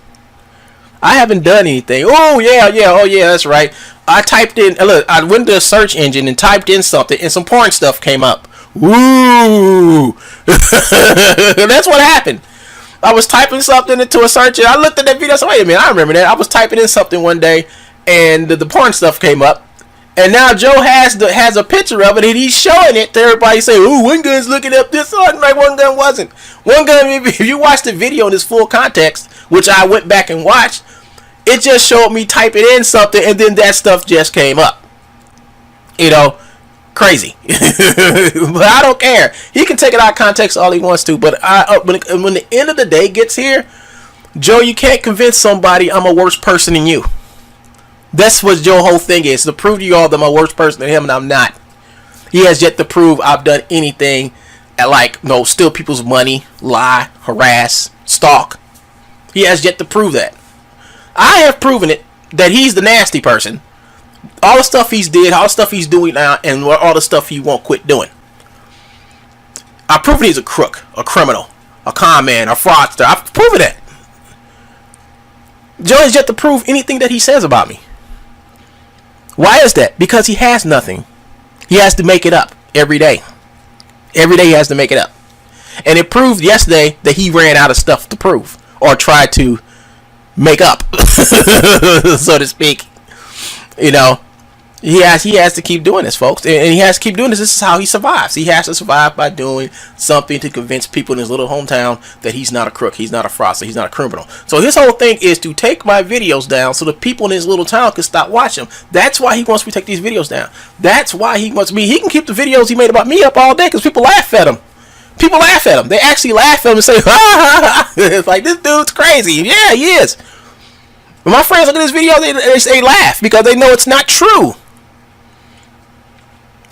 I haven't done anything. Oh yeah, that's right. I typed in, look, I went to a search engine and typed in something, and some porn stuff came up. Ooh. That's what happened. I was typing something into a search, and I looked at that video. So wait a minute, I remember that. I was typing in something one day, and the porn stuff came up. And now Joe has a picture of it, and he's showing it to everybody. Saying, "Ooh, one gun's looking up this." Like one gun wasn't. One gun. If you watch the video in its full context, which I went back and watched, it just showed me typing in something, and then that stuff just came up. You know, crazy. But I don't care. He can take it out of context all he wants to. But when the end of the day gets here, Joe, you can't convince somebody I'm a worse person than you. That's what Joe's whole thing is, to prove to you all that I'm a worse person than him, and I'm not. He has yet to prove I've done anything steal people's money, lie, harass, stalk. He has yet to prove that. I have proven it, that he's the nasty person. All the stuff he's did, all the stuff he's doing now, and all the stuff he won't quit doing. I've proven he's a crook, a criminal, a con man, a fraudster. I've proven that. Joe has yet to prove anything that he says about me. Why is that? Because he has nothing. He has to make it up every day. Every day he has to make it up. And it proved yesterday that he ran out of stuff to prove, or tried to make up, so to speak. You know, he has to keep doing this, folks, and he has to keep doing this. This is how he survives. He has to survive by doing something to convince people in his little hometown that he's not a crook, he's not a fraudster, he's not a criminal. So his whole thing is to take my videos down so the people in his little town can stop watching them. That's why he wants me to take these videos down. That's why he wants me. He can keep the videos he made about me up all day because people laugh at him. People laugh at him. They actually laugh at him and say, ha ha ha. It's like, this dude's crazy. Yeah, he is. When my friends look at this video, they laugh because they know it's not true.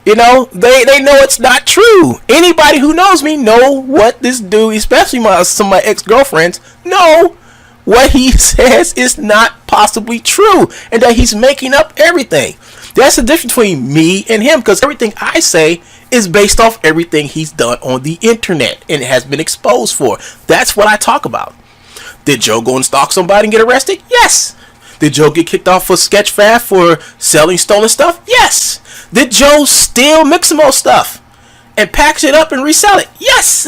You know, they know it's not true. Anybody who knows me know what this dude, especially some of my ex-girlfriends, know what he says is not possibly true, and that he's making up everything. That's the difference between me and him, because everything I say is based off everything he's done on the internet and has been exposed for. That's what I talk about. Did Joe go and stalk somebody and get arrested? Yes. Did Joe get kicked off for Sketchfab for selling stolen stuff? Yes. Did Joe steal Mixamo stuff and package it up and resell it? Yes.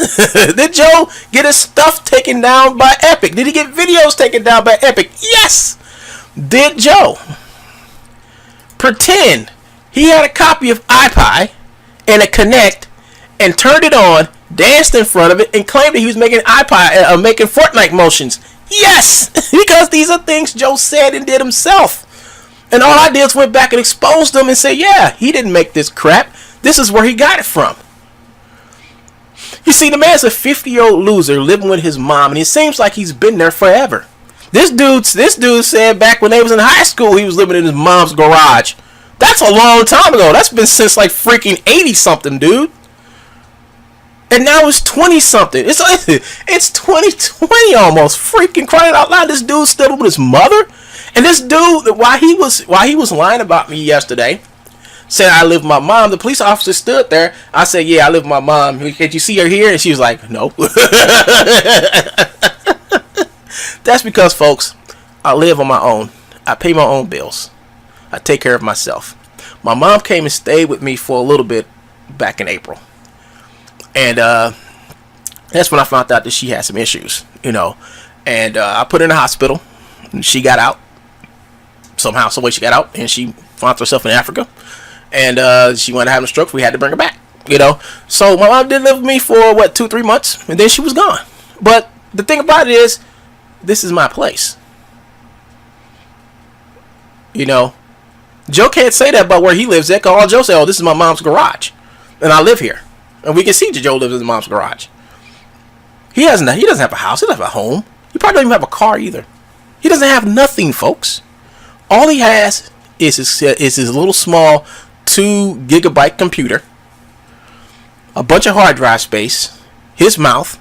Did Joe get his stuff taken down by Epic? Did he get videos taken down by Epic? Yes. Did Joe pretend he had a copy of iPie and a Kinect and turned it on, danced in front of it, and claimed that he was making iPie, making Fortnite motions? Yes, because these are things Joe said and did himself. And all I did was went back and exposed them and say, yeah, he didn't make this crap. This is where he got it from. You see, the man's a 50-year-old loser living with his mom, and it seems like he's been there forever. This dude said back when they was in high school he was living in his mom's garage. That's a long time ago. That's been since like freaking 80-something, dude. And now it's 20-something. It's 2020 almost. Freaking crying out loud. This dude's still with his mother. And this dude, while he was lying about me yesterday, said I live with my mom. The police officer stood there. I said, yeah, I live with my mom. Did you see her here? And she was like, no. That's because, folks, I live on my own. I pay my own bills. I take care of myself. My mom came and stayed with me for a little bit back in April. And that's when I found out that she had some issues, you know. And I put her in the hospital. And she got out. Somehow, some way she got out. And she found herself in Africa. And she wanted to have a stroke. We had to bring her back, you know. So my mom did live with me for, 2-3 months. And then she was gone. But the thing about it is, this is my place. You know. Joe can't say that about where he lives at. Because all Joe said, oh, this is my mom's garage. And I live here. And we can see Joe lives in his mom's garage. He doesn't have a house. He doesn't have a home. He probably doesn't even have a car either. He doesn't have nothing, folks. All he has is his little small 2 gigabyte computer, a bunch of hard drive space, his mouth,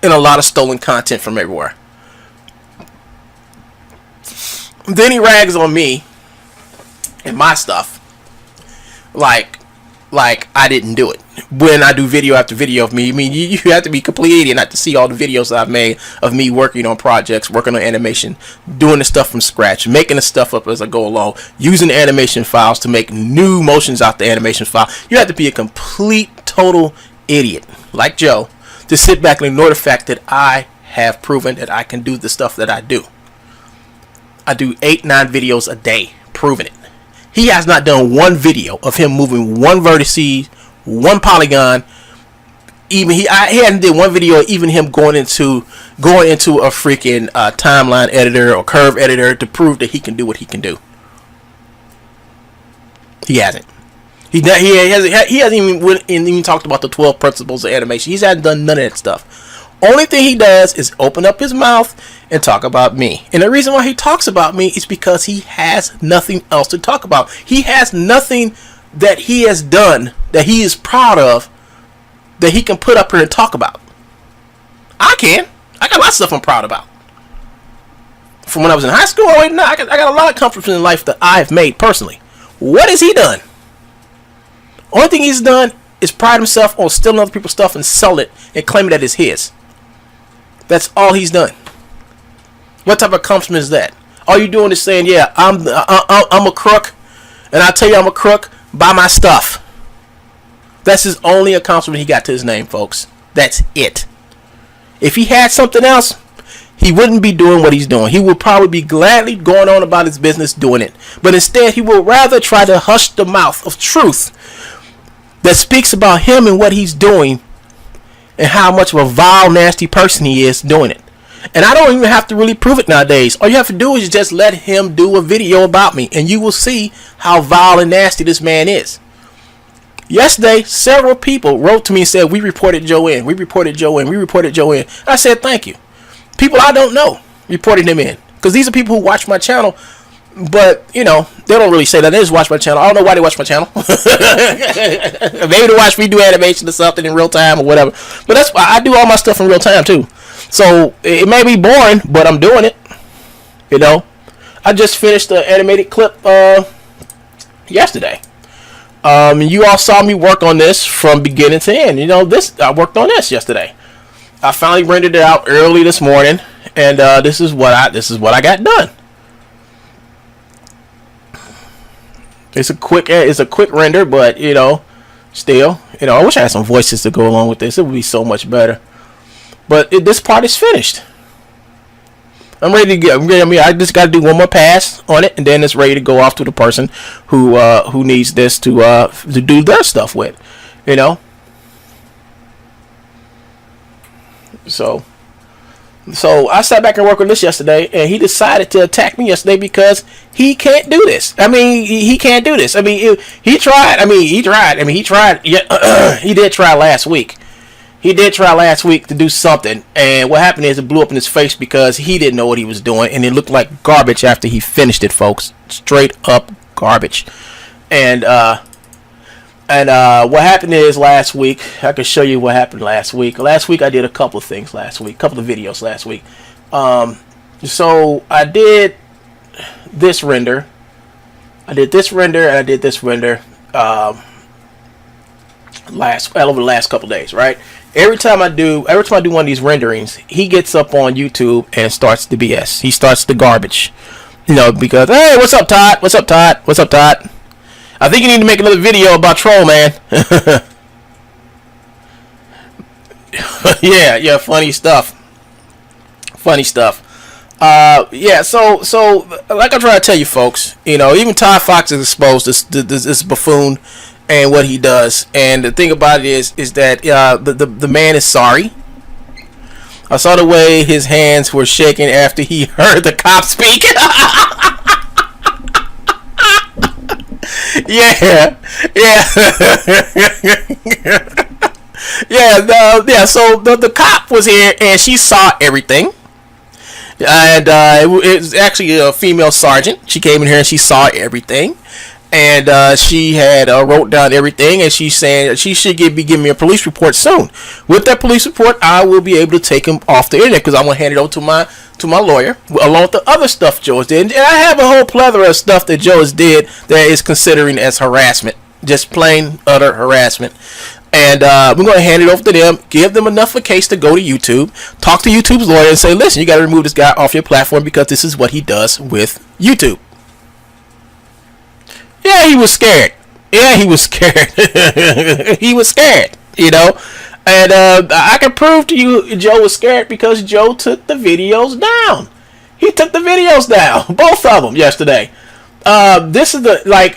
and a lot of stolen content from everywhere. Then he rags on me and my stuff like I didn't do it. When I do video after video of me, I mean, you have to be complete idiot not to see all the videos that I've made of me working on projects, working on animation, doing the stuff from scratch, making the stuff up as I go along, using the animation files to make new motions out the animation file. You have to be a complete, total idiot, like Joe, to sit back and ignore the fact that I have proven that I can do the stuff that I do. I do 8-9 videos a day, proving it. He has not done one video of him moving one vertice, one polygon. Even he hadn't did one video of even him going into a freaking timeline editor or curve editor to prove that he can do what he can do. He hasn't. He hasn't even talked about the 12 principles of animation. He hasn't done none of that stuff. Only thing he does is open up his mouth and talk about me. And the reason why he talks about me is because he has nothing else to talk about. He has nothing that he has done that he is proud of that he can put up here and talk about. I got lots of stuff I'm proud about. From when I was in high school, I got a lot of accomplishments in life that I've made personally. What has he done? Only thing he's done is pride himself on stealing other people's stuff and sell it and claim that it's his. That's all he's done. What type of accomplishment is that? All you're doing is saying, yeah, I'm a crook, and I tell you I'm a crook, buy my stuff. That's his only accomplishment he got to his name, folks. That's it. If he had something else, he wouldn't be doing what he's doing. He would probably be gladly going on about his business doing it. But instead, he would rather try to hush the mouth of truth that speaks about him and what he's doing and how much of a vile, nasty person he is doing it. And I don't even have to really prove it nowadays. All you have to do is just let him do a video about me, and you will see how vile and nasty this man is. Yesterday, several people wrote to me and said, we reported Joe in. We reported Joe in. We reported Joe in. I said, thank you. People I don't know reported him in. Because these are people who watch my channel. But, you know, they don't really say that. They just watch my channel. I don't know why they watch my channel. Maybe they watch me do animation or something in real time or whatever. But that's why I do all my stuff in real time, too. So, it may be boring, but I'm doing it. You know. I just finished the animated clip yesterday. You all saw me work on this from beginning to end. You know, I worked on this yesterday. I finally rendered it out early this morning. And this is what I got done. It's a quick render, but still, I wish I had some voices to go along with this. It would be so much better. But this part is finished. I'm ready to get. I just got to do one more pass on it, and then it's ready to go off to the person who needs this to do their stuff with, So I sat back and worked on this yesterday, and he decided to attack me yesterday because he can't do this. He can't do this. He tried. He tried. Yeah, he did try last week. He did try last week to do something, and what happened is it blew up in his face because he didn't know what he was doing, and it looked like garbage after he finished it, folks. Straight up garbage. And what happened is last week, I can show you what happened last week. Last week I did a couple of things last week, a couple of videos last week. So I did this render. I did this render, and I did this render over the last couple of days, right? Every time I do one of these renderings, he gets up on YouTube and starts the BS. He starts the garbage, because hey, what's up, Todd? What's up, Todd? What's up, Todd? I think you need to make another video about Troll Man. yeah, funny stuff. Yeah, so like I'm trying to tell you folks, even Todd Fox is exposed to this buffoon and what he does. And the thing about it is that the man is sorry. I saw the way his hands were shaking after he heard the cop speak. Yeah. So the cop was here and she saw everything, and it was actually a female sergeant. She came in here and she saw everything, and she had wrote down everything, and she's saying she should be giving me a police report soon. With that police report, I will be able to take him off the internet because I'm gonna hand it over to my lawyer, along with the other stuff Joe did. And I have a whole plethora of stuff that Joe did that is considering as harassment, just plain utter harassment. And we're going to hand it over to them, give them enough of a case to go to YouTube, talk to YouTube's lawyer and say, listen, you got to remove this guy off your platform because this is what he does with YouTube. Yeah, he was scared. He was scared, And I can prove to you Joe was scared because Joe took the videos down. He took the videos down, both of them, yesterday. This is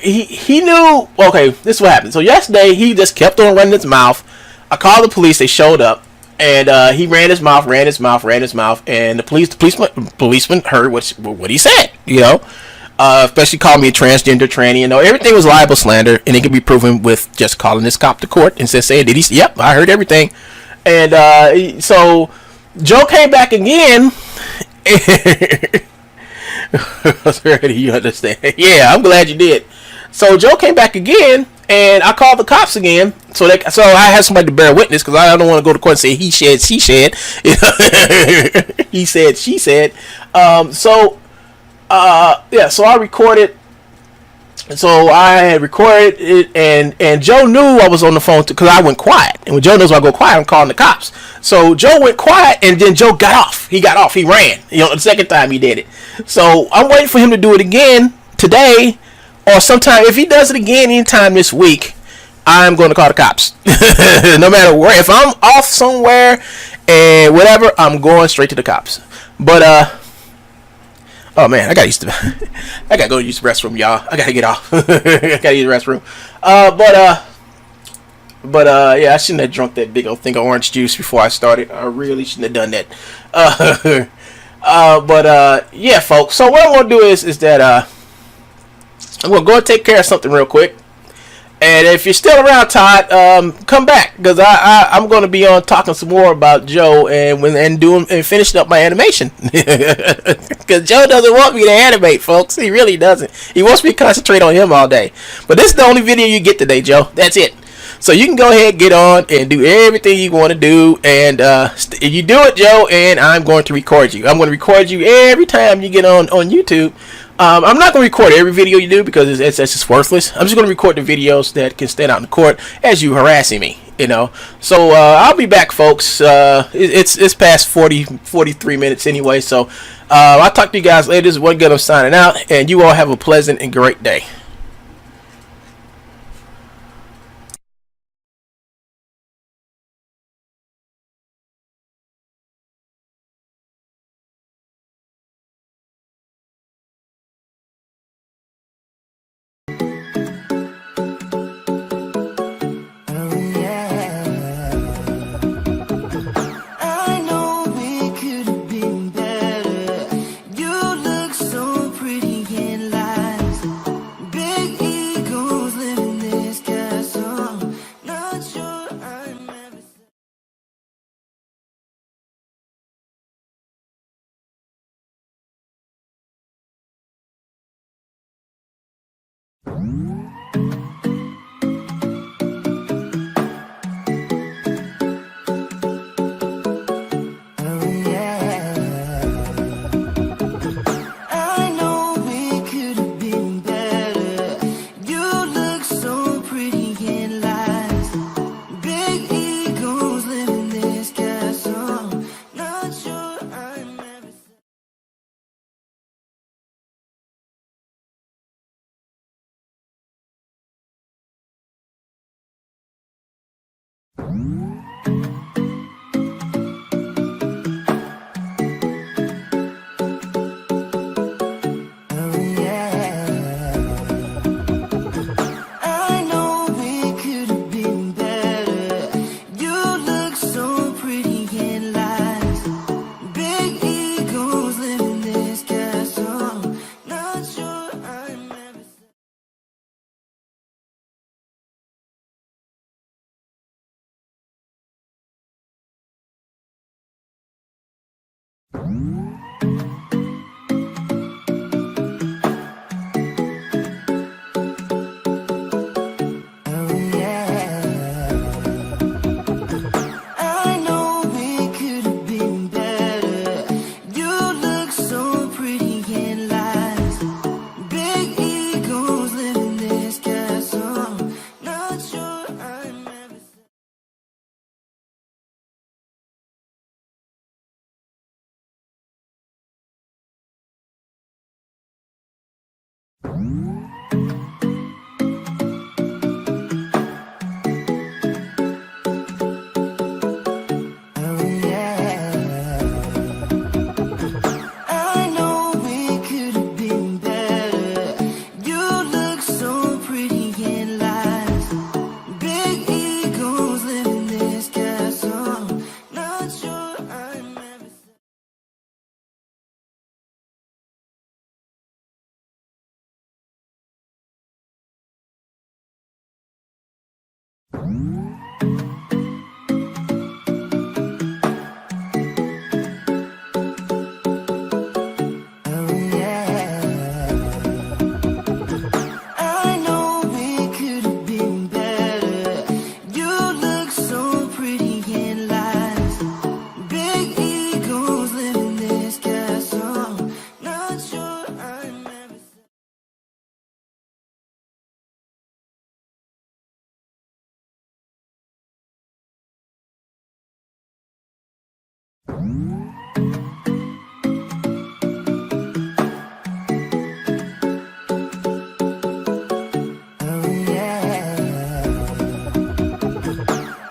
he knew. Okay, this is what happened. So yesterday he just kept on running his mouth. I called the police. They showed up, and he ran his mouth, and the policeman heard what he said. Especially called me a transgender tranny. Everything was libel slander, and it can be proven with just calling this cop to court and saying, "Did he? Yep, I heard everything." And so Joe came back again. You understand? Yeah, I'm glad you did. So Joe came back again, and I called the cops again. So I had somebody to bear witness because I don't want to go to court and say he said, she said. He said, she said. So I recorded. So I had recorded it, and Joe knew I was on the phone because I went quiet. And when Joe knows when I go quiet, I'm calling the cops. So Joe went quiet, and then Joe got off. He got off. He ran. The second time he did it. So I'm waiting for him to do it again today, or sometime. If he does it again anytime this week, I'm going to call the cops. No matter where. If I'm off somewhere and whatever, I'm going straight to the cops. But oh man, I gotta go use the restroom, y'all. I gotta get off. I gotta use the restroom. But yeah, I shouldn't have drunk that big old thing of orange juice before I started. I really shouldn't have done that. Yeah, folks. So what I'm gonna do is that I'm gonna go and take care of something real quick. And if you're still around, Todd, come back because I'm going to be on talking some more about Joe and finishing up my animation because Joe doesn't want me to animate, folks. He really doesn't. He wants me to concentrate on him all day. But this is the only video you get today, Joe. That's it. So you can go ahead, get on, and do everything you want to do. And you do it, Joe, and I'm going to record you. I'm going to record you every time you get on YouTube. I'm not going to record every video you do because it's just worthless. I'm just going to record the videos that can stand out in the court as you harassing me, So I'll be back, folks. It's past 43 minutes anyway. So I'll talk to you guys later. This is One Good. I'm signing out, and you all have a pleasant and great day. I know it could have been better. You look so pretty in lies. Big egos live in this castle. Not sure I'm ever.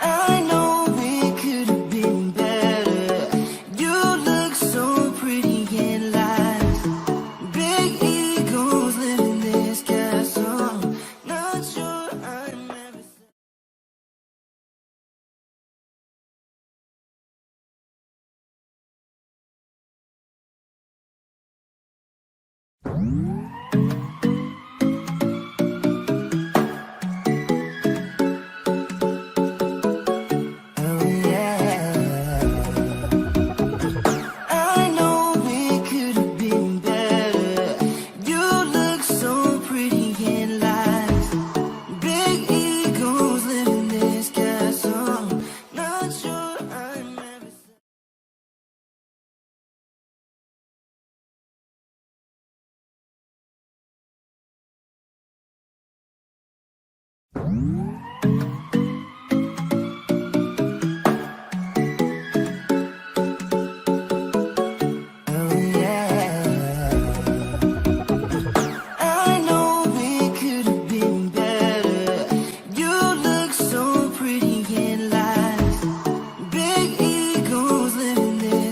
I know it could have been better. You look so pretty in lies. Big egos live in this castle. Not sure I'm ever. I know it could have been better. You look so pretty in lies. Big egos live in this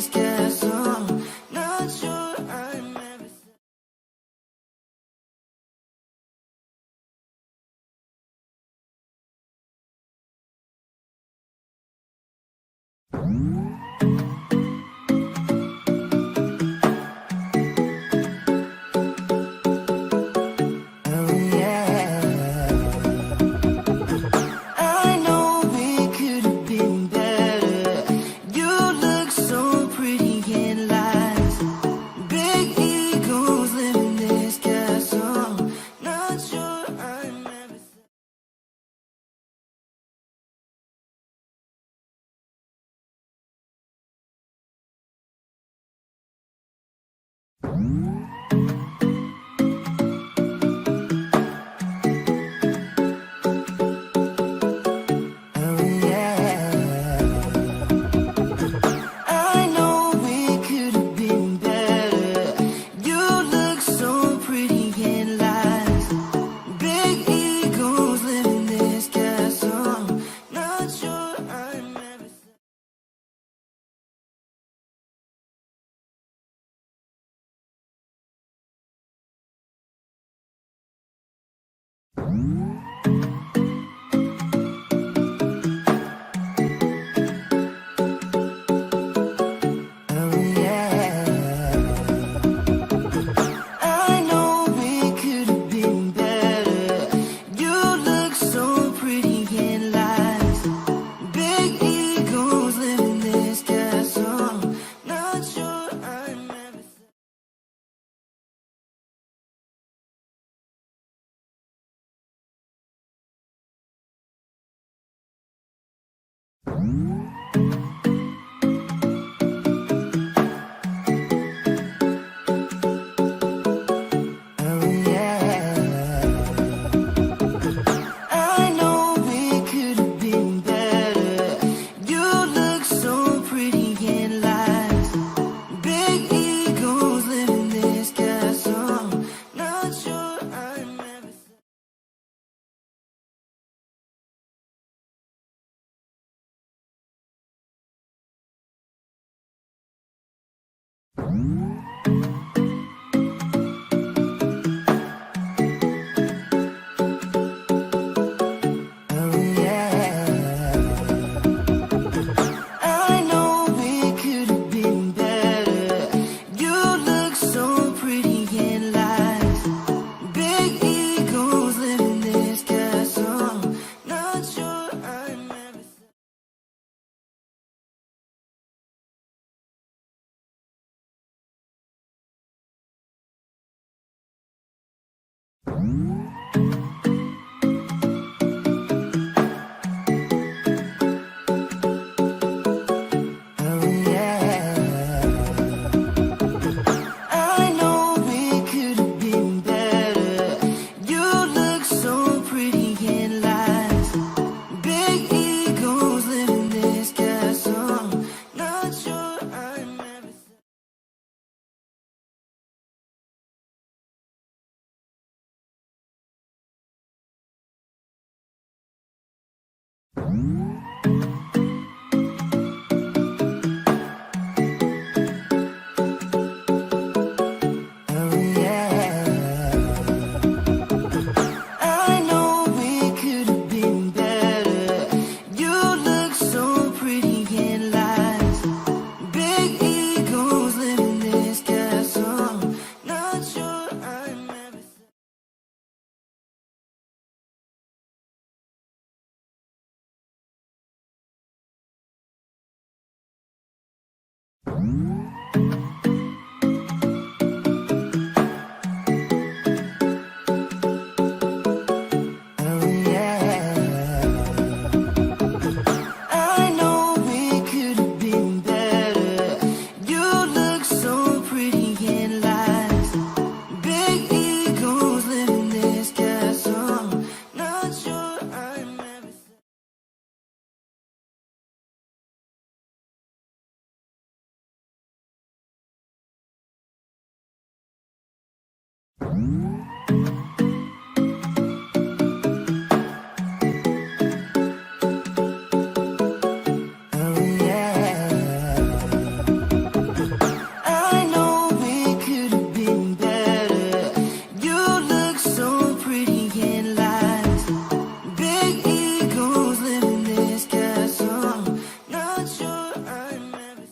castle. Not sure I'm ever. I know it could have been better. You look so pretty in lies. Big egos live in this castle. Not sure I'm ever. Oh yeah. I know it could have been better. You look so pretty in lies. Big egos live in this castle. Not sure I'm ever.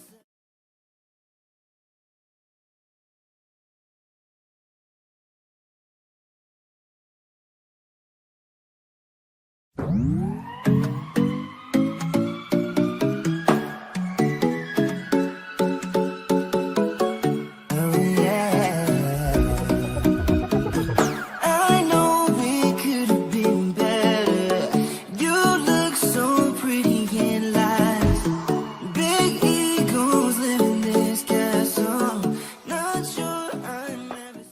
Oh yeah. I know it could have been better. You look so pretty in lies. Big egos live in this castle. Not sure I'm ever.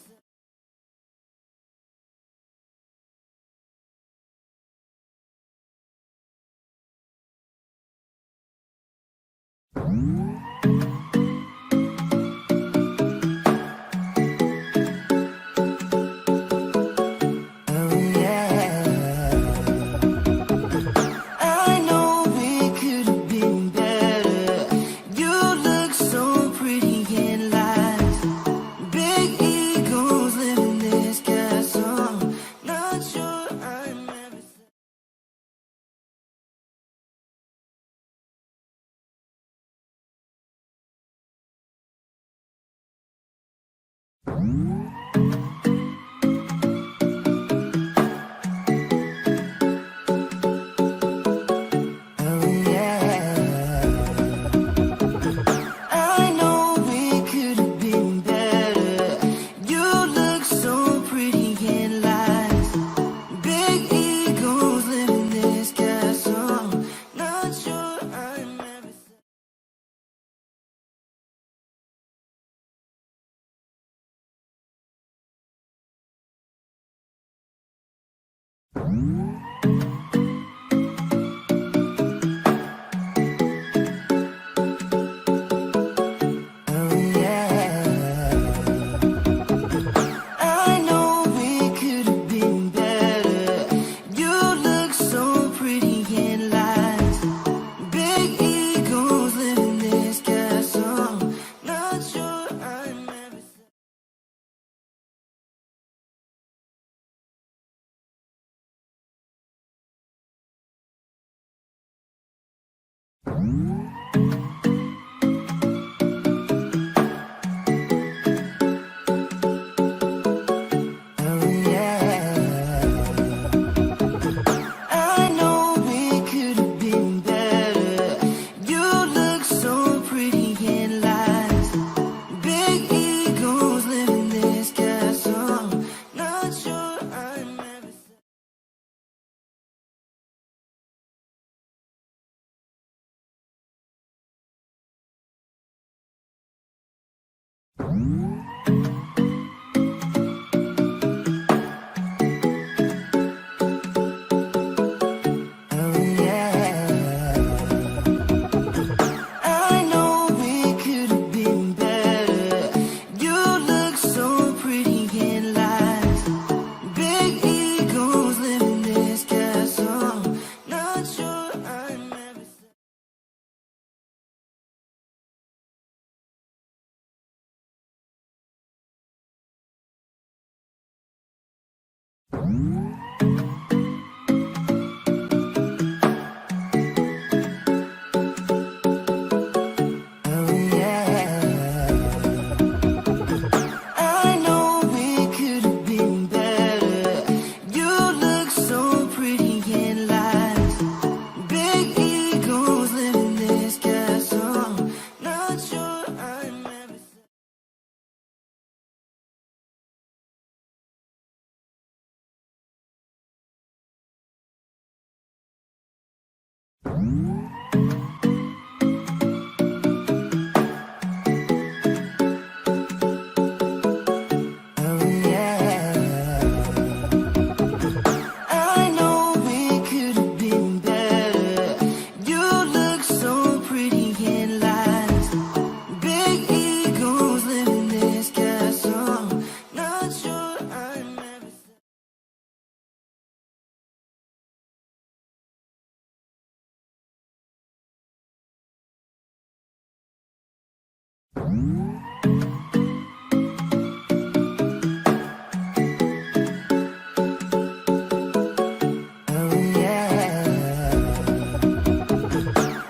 Oh yeah. I know it could have been better. You look so pretty in lies. Big egos live in this castle. Not sure I'm ever.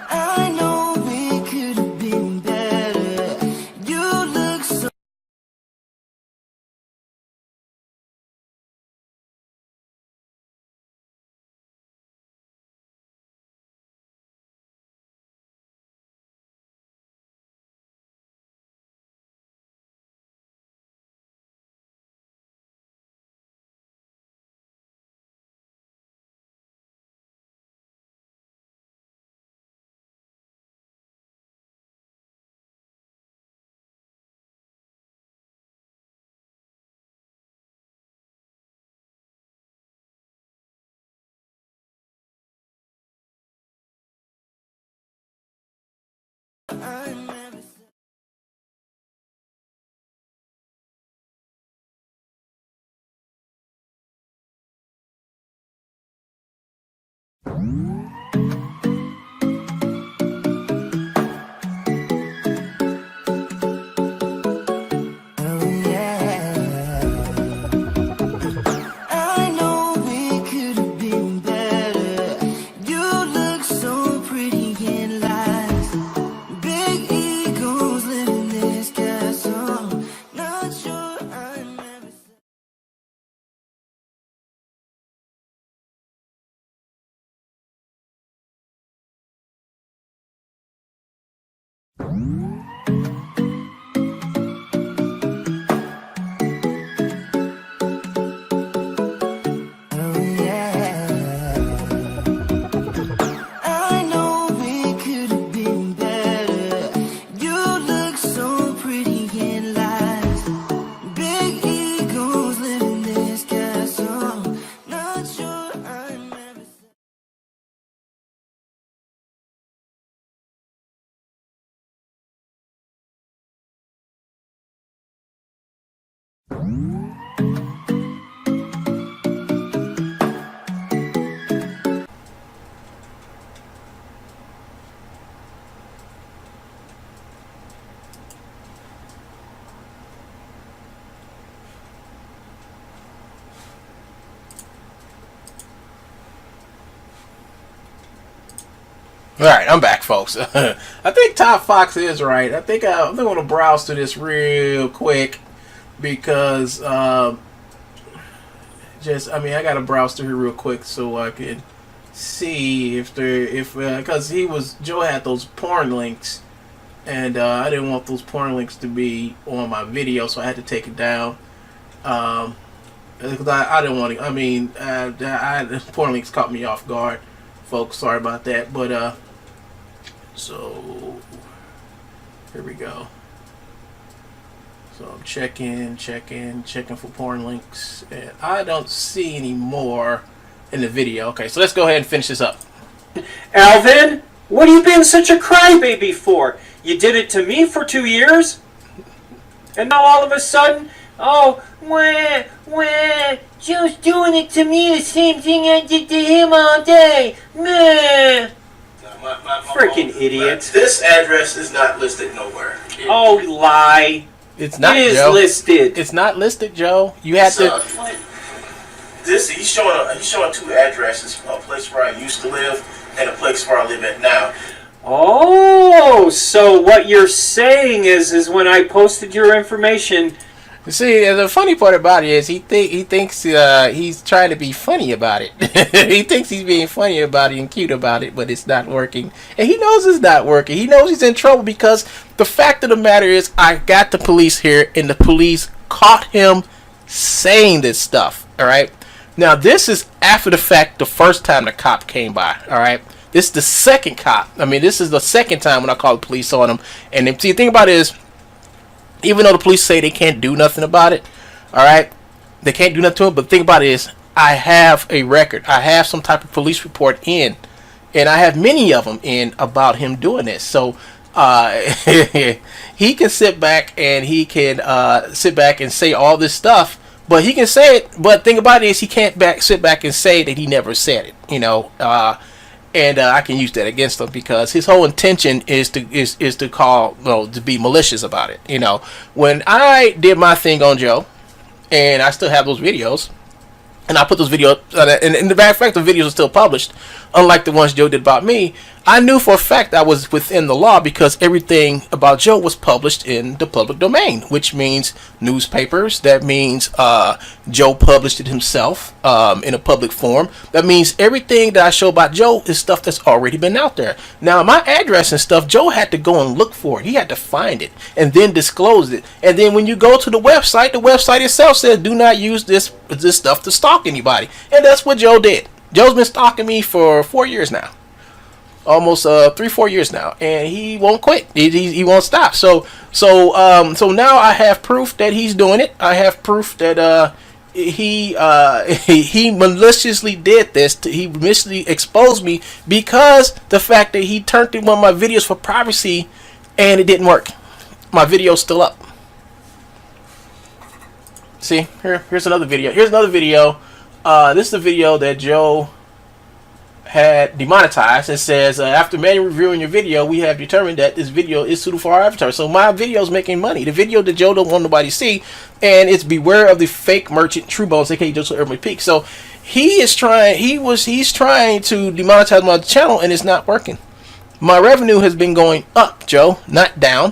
I know we could have been better. You look so. I never said. I know we could have been better. You look so pretty in lies. Big egos live in this castle. Not sure I never said. I know we could have been better. You look so pretty in lies. Big egos live in this castle. Not sure I never said. All right, I'm back, folks. I think Top Fox is right. I think I'm going to browse through this real quick because I got to browse through here real quick so I can see if because Joe had those porn links, and I didn't want those porn links to be on my video, so I had to take it down. Because I didn't want to. Porn links caught me off guard, folks. Sorry about that, but so here we go. So I'm checking for porn links, and I don't see any more in the video. Okay, so let's go ahead and finish this up. Alvin, what have you been such a crybaby for? You did it to me for 2 years, and now all of a sudden, oh, Joe's doing it to me the same thing I did to him all day. Meh. Freaking idiot. This address is not listed nowhere. Oh, lie. It's not, It is Joe. listed. It's not listed, Joe. You had to. He's showing two addresses: a place where I used to live and a place where I live at now. Oh, so what you're saying is when I posted your information. See, the funny part about it is he thinks he's trying to be funny about it. He thinks he's being funny about it and cute about it, but it's not working. And he knows it's not working. He knows he's in trouble because the fact of the matter is I got the police here, and the police caught him saying this stuff. All right. Now, this is after the fact, the first time the cop came by. All right. This is the second cop. I mean, this is the second time when I called the police on him. And see, the thing about it is, even though the police say they can't do nothing about it, all right, they can't do nothing to him. But the thing about it is, I have a record. I have some type of police report in, and I have many of them in about him doing this. So he can sit back and say all this stuff, but he can say it. But the thing about it is, he can't sit back and say that he never said it. You know, and I can use that against him because his whole intention is to call, to be malicious about it. When I did my thing on Joe, and I still have those videos, and I put those videos, and in the fact, the videos are still published, unlike the ones Joe did about me. I knew for a fact I was within the law because everything about Joe was published in the public domain, which means newspapers. That means Joe published it himself in a public form. That means everything that I show about Joe is stuff that's already been out there. Now, my address and stuff, Joe had to go and look for it. He had to find it and then disclose it. And then when you go to the website itself says, do not use this stuff to stalk anybody. And that's what Joe did. Joe's been stalking me for 4 years now. Almost 3-4 years now, and he won't quit. He won't stop. So now I have proof that he's doing it. I have proof that he maliciously did this. He maliciously exposed me because the fact that he turned in one of my videos for privacy, and it didn't work. My video's still up. See, here's another video. Here's another video. This is the video that Joe had demonetized. It says, after manually reviewing your video, we have determined that this video is suitable for our avatar. So my video is making money. The video that Joe don't want nobody to see, and it's beware of the fake merchant True Bones, aka Joseph Mcpeek. So he's trying to demonetize my channel, and it's not working. My revenue has been going up, Joe, not down.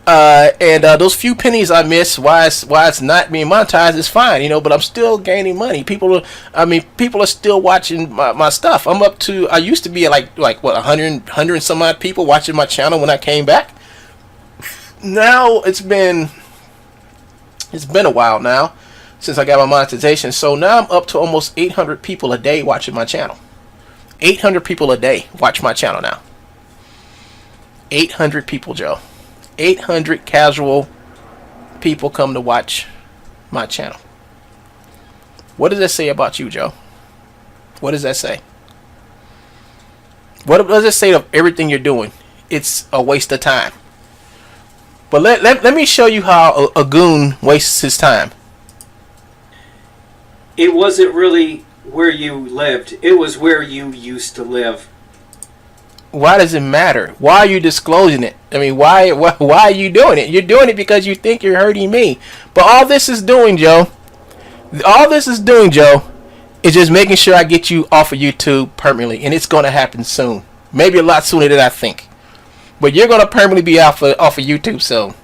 And those few pennies I miss, why it's not being monetized is fine, but I'm still gaining money. People are still watching my stuff. I'm up to, I used to be at like what, 100 some odd people watching my channel when I came back. Now it's been a while now since I got my monetization. So now I'm up to almost 800 people a day watching my channel. 800 people a day watch my channel now. 800 people, Joe. 800 casual people come to watch my channel. What does that say about you, Joe? What does that say? What does it say of everything you're doing? It's a waste of time. But let me show you how a goon wastes his time. It wasn't really where you lived. It was where you used to live. Why does it matter? Why are you disclosing it? I mean, why are you doing it? You're doing it because you think you're hurting me. But all this is doing, Joe, is just making sure I get you off of YouTube permanently. And it's going to happen soon. Maybe a lot sooner than I think. But you're going to permanently be off of YouTube soon.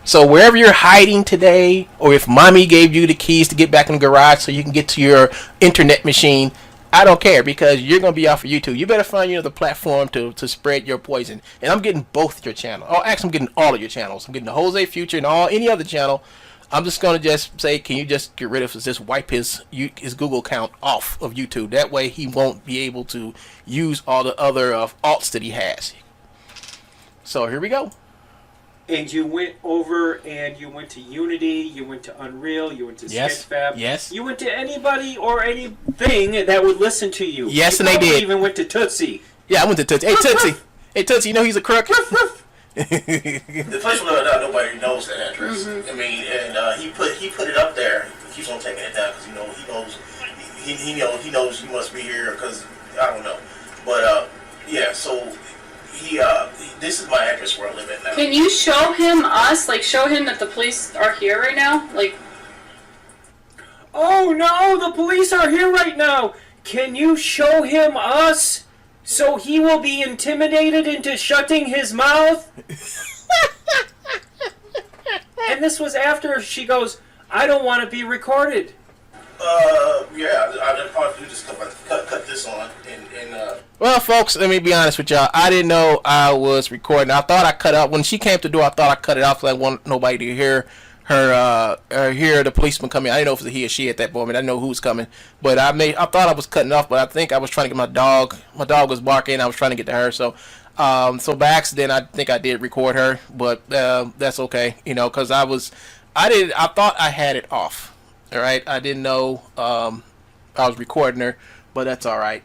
So wherever you're hiding today, or if mommy gave you the keys to get back in the garage so you can get to your internet machine, I don't care, because you're going to be off of YouTube. You better find another platform to spread your poison. And I'm getting both your channels. Oh, actually, I'm getting all of your channels. I'm getting the Jose Future and any other channel. I'm just going to just say, can you just get rid of, just wipe his Google account off of YouTube. That way he won't be able to use all the other alts that he has. So here we go. And you went over and you went to Unity, you went to Unreal, you went to Sketchfab. Yes. You went to anybody or anything that would listen to you. Yes, you and they did. Even went to Tootsie. Yeah, I went to Tootsie. Hey, Tootsie. Hey, Tootsie, you know he's a crook? The place where nobody knows that address. I mean, and he put it up there. He keeps on taking it down because he knows you must be here because I don't know. But yeah, so this is my address where I live at now. Can you show him us? Like, show him that the police are here right now? Like, oh no, the police are here right now. Can you show him us so he will be intimidated into shutting his mouth? And this was after she goes, I don't want to be recorded. Yeah, I'll probably just cut this on and Well, folks, let me be honest with y'all. I didn't know I was recording. I thought I cut out when she came to the door. I thought I cut it off. I want nobody to hear her, hear the policeman coming. I didn't know if it was he or she at that moment. I didn't know who was coming, but I thought I was cutting off. But I think I was trying to get my dog. My dog was barking. I was trying to get to her. So by accident, I think I did record her, but that's okay, because I thought I had it off. All right, I didn't know I was recording her, but that's all right.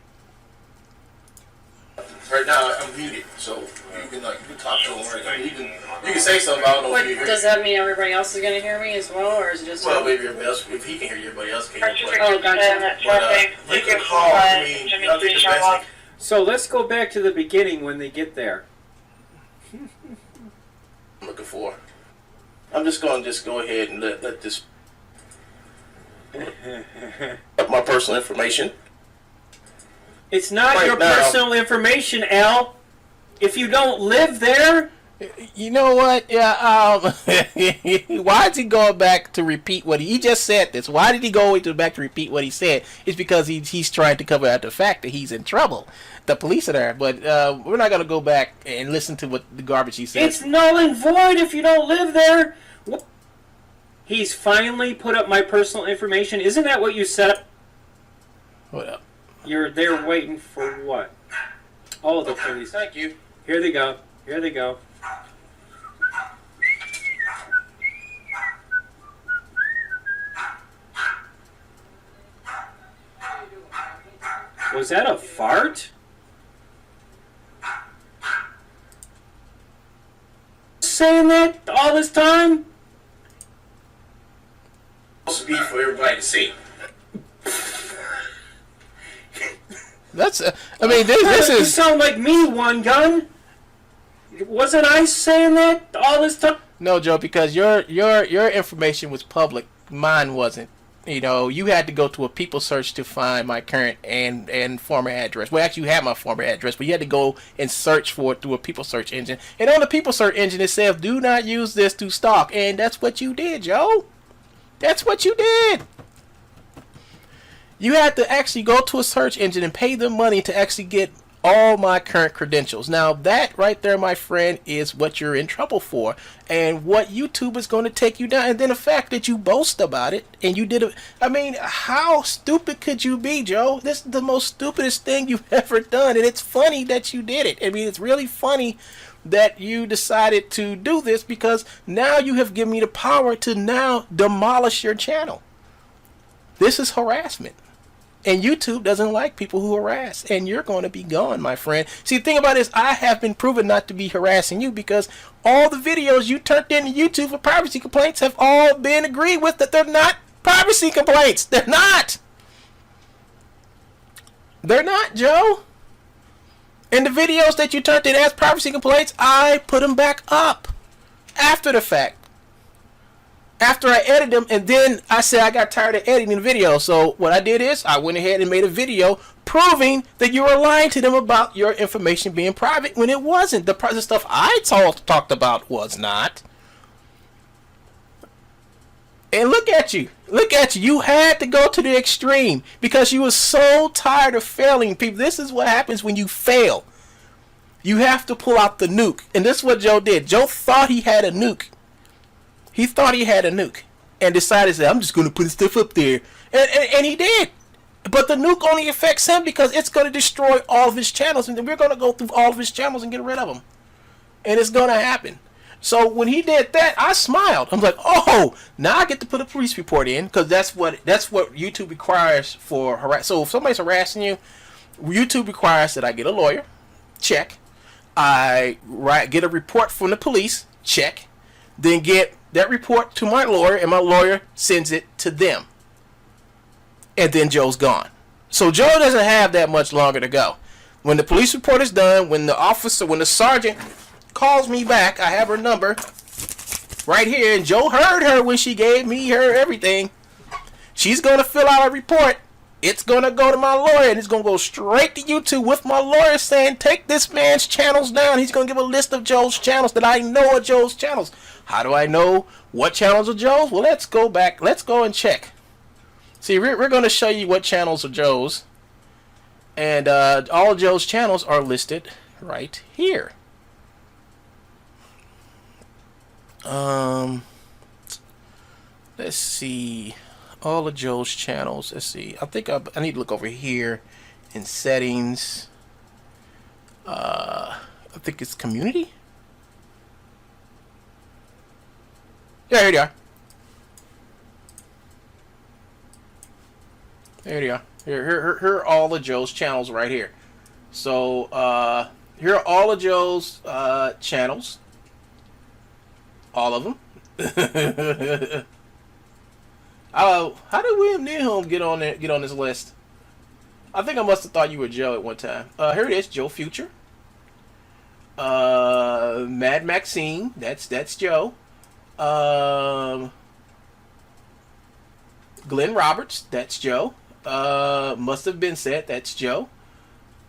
right now I'm muted, so you can talk to him. Right? I mean, you can say something. I don't know What, if you hear. does that mean everybody else is going to hear me as well, or is it just... Well, maybe everybody else, if he can hear you, everybody else can hear you. Oh, gotcha. But you can call. I mean, I think the best thing. So let's go back to the beginning when they get there. I'm looking for. I'm just going to go ahead and let this up my personal information. It's not Right your now. personal information, Al. If you don't live there, You know what? Yeah. Why is he going back to repeat what he just said? This. Why did he go back to repeat what he said? It's because he's trying to cover up the fact that he's in trouble. The police are there, but we're not gonna go back and listen to what the garbage he said. it's null and void if you don't live there. He's finally put up my personal information. Isn't that what you said? What up? You're there waiting for what? Oh, the police. Thank you. Here they go. Here they go. Was that a fart? Saying that all this time? Supposed to be for everybody to see. That's. I mean, this You is. sound like me, One Gun. Wasn't I saying that all this time? No, Joe, because your information was public. Mine wasn't. You know, you had to go to a people search to find my current and former address. Well, actually, you had my former address, but you had to go and search for it through a people search engine. And on the people search engine, it says, "Do not use this to stalk." And that's what you did, Joe. That's what you did. You had to actually go to a search engine and pay them money to actually get all my current credentials. Now that right there, my friend, is what you're in trouble for, and what YouTube is going to take you down. And then the fact that you boast about it and you did it. I mean, how stupid could you be, Joe? This is the most stupidest thing you've ever done, and it's funny that you did it. I mean, it's really funny that you decided to do this, because now you have given me the power to now demolish your channel. This is harassment. And YouTube doesn't like people who harass. And you're going to be gone, my friend. See, the thing about it is, I have been proven not to be harassing you, because all the videos you turned into YouTube for privacy complaints have all been agreed with that they're not privacy complaints. They're not. They're not, Joe. And the videos that you turned in as privacy complaints, I put them back up after the fact. After I edited them, and then I said I got tired of editing the video. So what I did is I went ahead and made a video proving that you were lying to them about your information being private when it wasn't. The stuff I talked about was not. And look at you. Look at you. You had to go to the extreme because you were so tired of failing people. This is what happens when you fail. You have to pull out the nuke. And this is what Joe did. Joe thought he had a nuke. He thought he had a nuke and decided that I'm just going to put stuff up there. And he did. But the nuke only affects him because it's going to destroy all of his channels. And then we're going to go through all of his channels and get rid of them. And it's going to happen. So when he did that, I smiled. I'm like, oh, now I get to put a police report in, because that's what YouTube requires for harass. So if somebody's harassing you, YouTube requires that I get a lawyer, check. I get a report from the police, check. Then get that report to my lawyer, and my lawyer sends it to them. And then Joe's gone. So Joe doesn't have that much longer to go. When the police report is done, when the sergeant calls me back, I have her number right here, and Joe heard her when she gave me her everything. She's going to fill out a report. It's going to go to my lawyer, and it's going to go straight to YouTube with my lawyer saying, take this man's channels down. He's going to give a list of Joe's channels that I know are Joe's channels. How do I know what channels are Joe's? Well, let's go back. Let's go and check. See, we're going to show you what channels are Joe's. And all Joe's channels are listed right here. Let's see. All of Joe's channels. Let's see. I think I need to look over here in settings. I think it's community. Yeah, here they are. There they are. Here are all of Joe's channels right here. So here are all of Joe's channels. All of them. How did William Needham get on this list? I think I must have thought you were Joe at one time. Here it is, Joe Future. Mad Maxine, that's Joe. Glenn Roberts, that's Joe. Must have been said, that's Joe.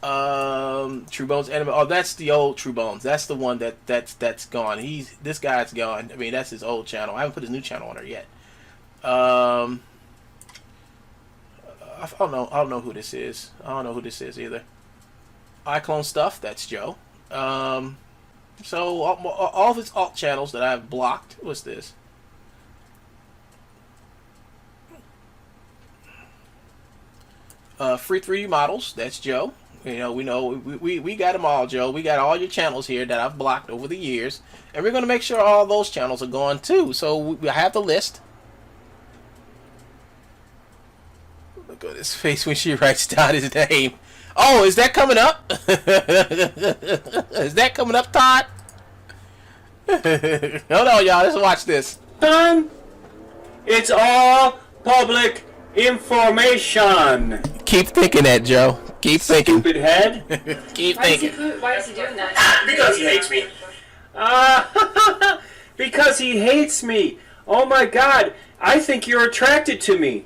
True Bones Anime. Oh, that's the old True Bones. That's the one that's gone. This guy's gone. I mean, that's his old channel. I haven't put his new channel on there yet. I don't know who this is. I don't know who this is either. iClone Stuff, that's Joe. So all of his alt channels that I've blocked. What's this? Free 3D Models, that's Joe. You know, we got them all, Joe. We got all your channels here that I've blocked over the years, and we're gonna make sure all those channels are gone too. So we have the list. Look at his face when she writes down his name. Oh, is that coming up? Is that coming up, Todd? Hold on, y'all. Let's watch this. Son, it's all public information. Keep thinking that, Joe. Keep thinking. Stupid head. Keep Why is thinking. why is he doing that? Because he hates me. Because he hates me. Oh my God. I think you're attracted to me.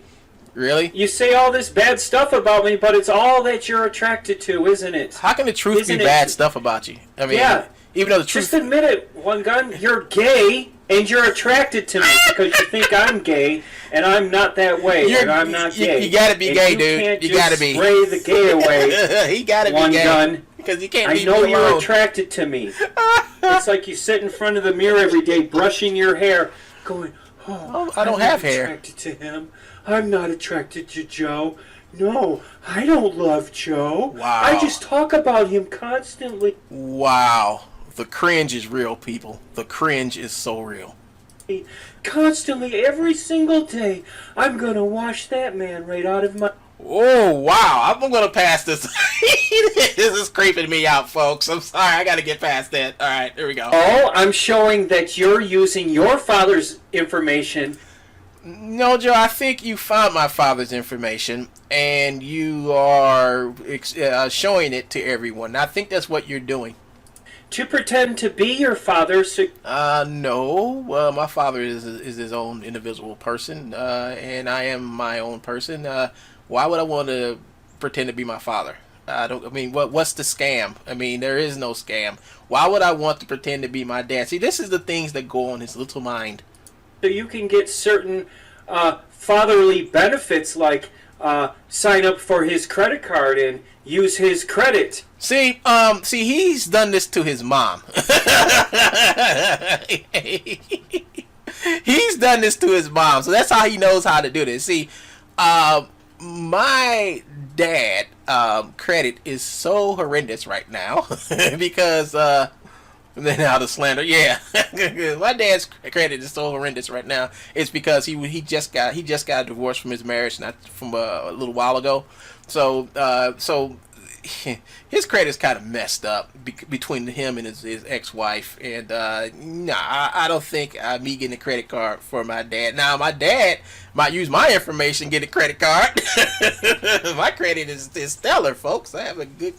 Really? You say all this bad stuff about me, but it's all that you're attracted to, isn't it? How can the truth Isn't be it- bad stuff about you? I mean, Yeah. even though the truth. Just admit it, One Gun. You're gay, and you're attracted to me because you think I'm gay, and I'm not that way. And I'm not gay. You gotta be And gay, you dude. Can't You just gotta be. spray the gay away. He gotta One be gay. Gun. Because you can't I leave know me you're alone. attracted to me. It's like you sit in front of the mirror every day, brushing your hair, going, "Oh, I don't I'm have not hair." attracted to him. I'm not attracted to Joe. No, I don't love Joe. Wow. I just talk about him constantly." Wow. The cringe is real, people. The cringe is so real. Constantly, every single day, I'm gonna wash that man right out of my... Oh, wow. I'm going to pass this. This is creeping me out, folks. I'm sorry. I got to get past that. All right. Here we go. Oh, I'm showing that you're using your father's information. No, Joe, I think you found my father's information, and you are showing it to everyone. I think that's what you're doing. To pretend to be your father, so... No. My father is his own individual person, and I am my own person. Why would I want to pretend to be my father? I mean, what's the scam? I mean, there is no scam. Why would I want to pretend to be my dad? See, this is the things that go on his little mind. So you can get certain fatherly benefits, like sign up for his credit card and use his credit. See, he's done this to his mom. He's done this to his mom, so that's how he knows how to do this. See, my dad credit is so horrendous right now because now the slander, yeah. My dad's credit is so horrendous right now. It's because he just got divorced from his marriage not from a little while ago, so his credit's kind of messed up between him and his ex-wife, and I don't think me getting a credit card for my dad. Now my dad might use my information, get a credit card. My credit is stellar, folks. I have a good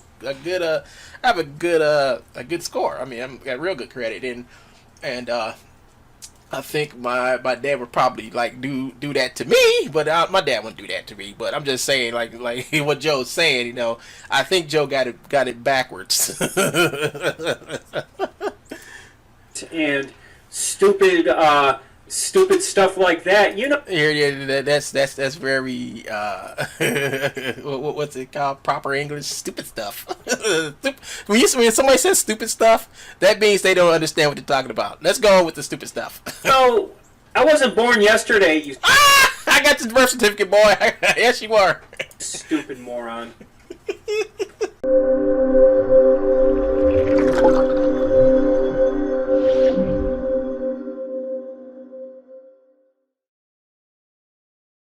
score. I mean, I've got real good credit, and I think my dad would probably like do that to me, but my dad wouldn't do that to me. But I'm just saying, like what Joe's saying, you know, I think Joe got it backwards. And stupid stuff like that, you know. Yeah, that's very what's it called? Proper English? Stupid stuff. When somebody says stupid stuff, that means they don't understand what they're talking about. Let's go on with the stupid stuff. No, I wasn't born yesterday, you I got the birth certificate, boy. Yes, you were. stupid moron.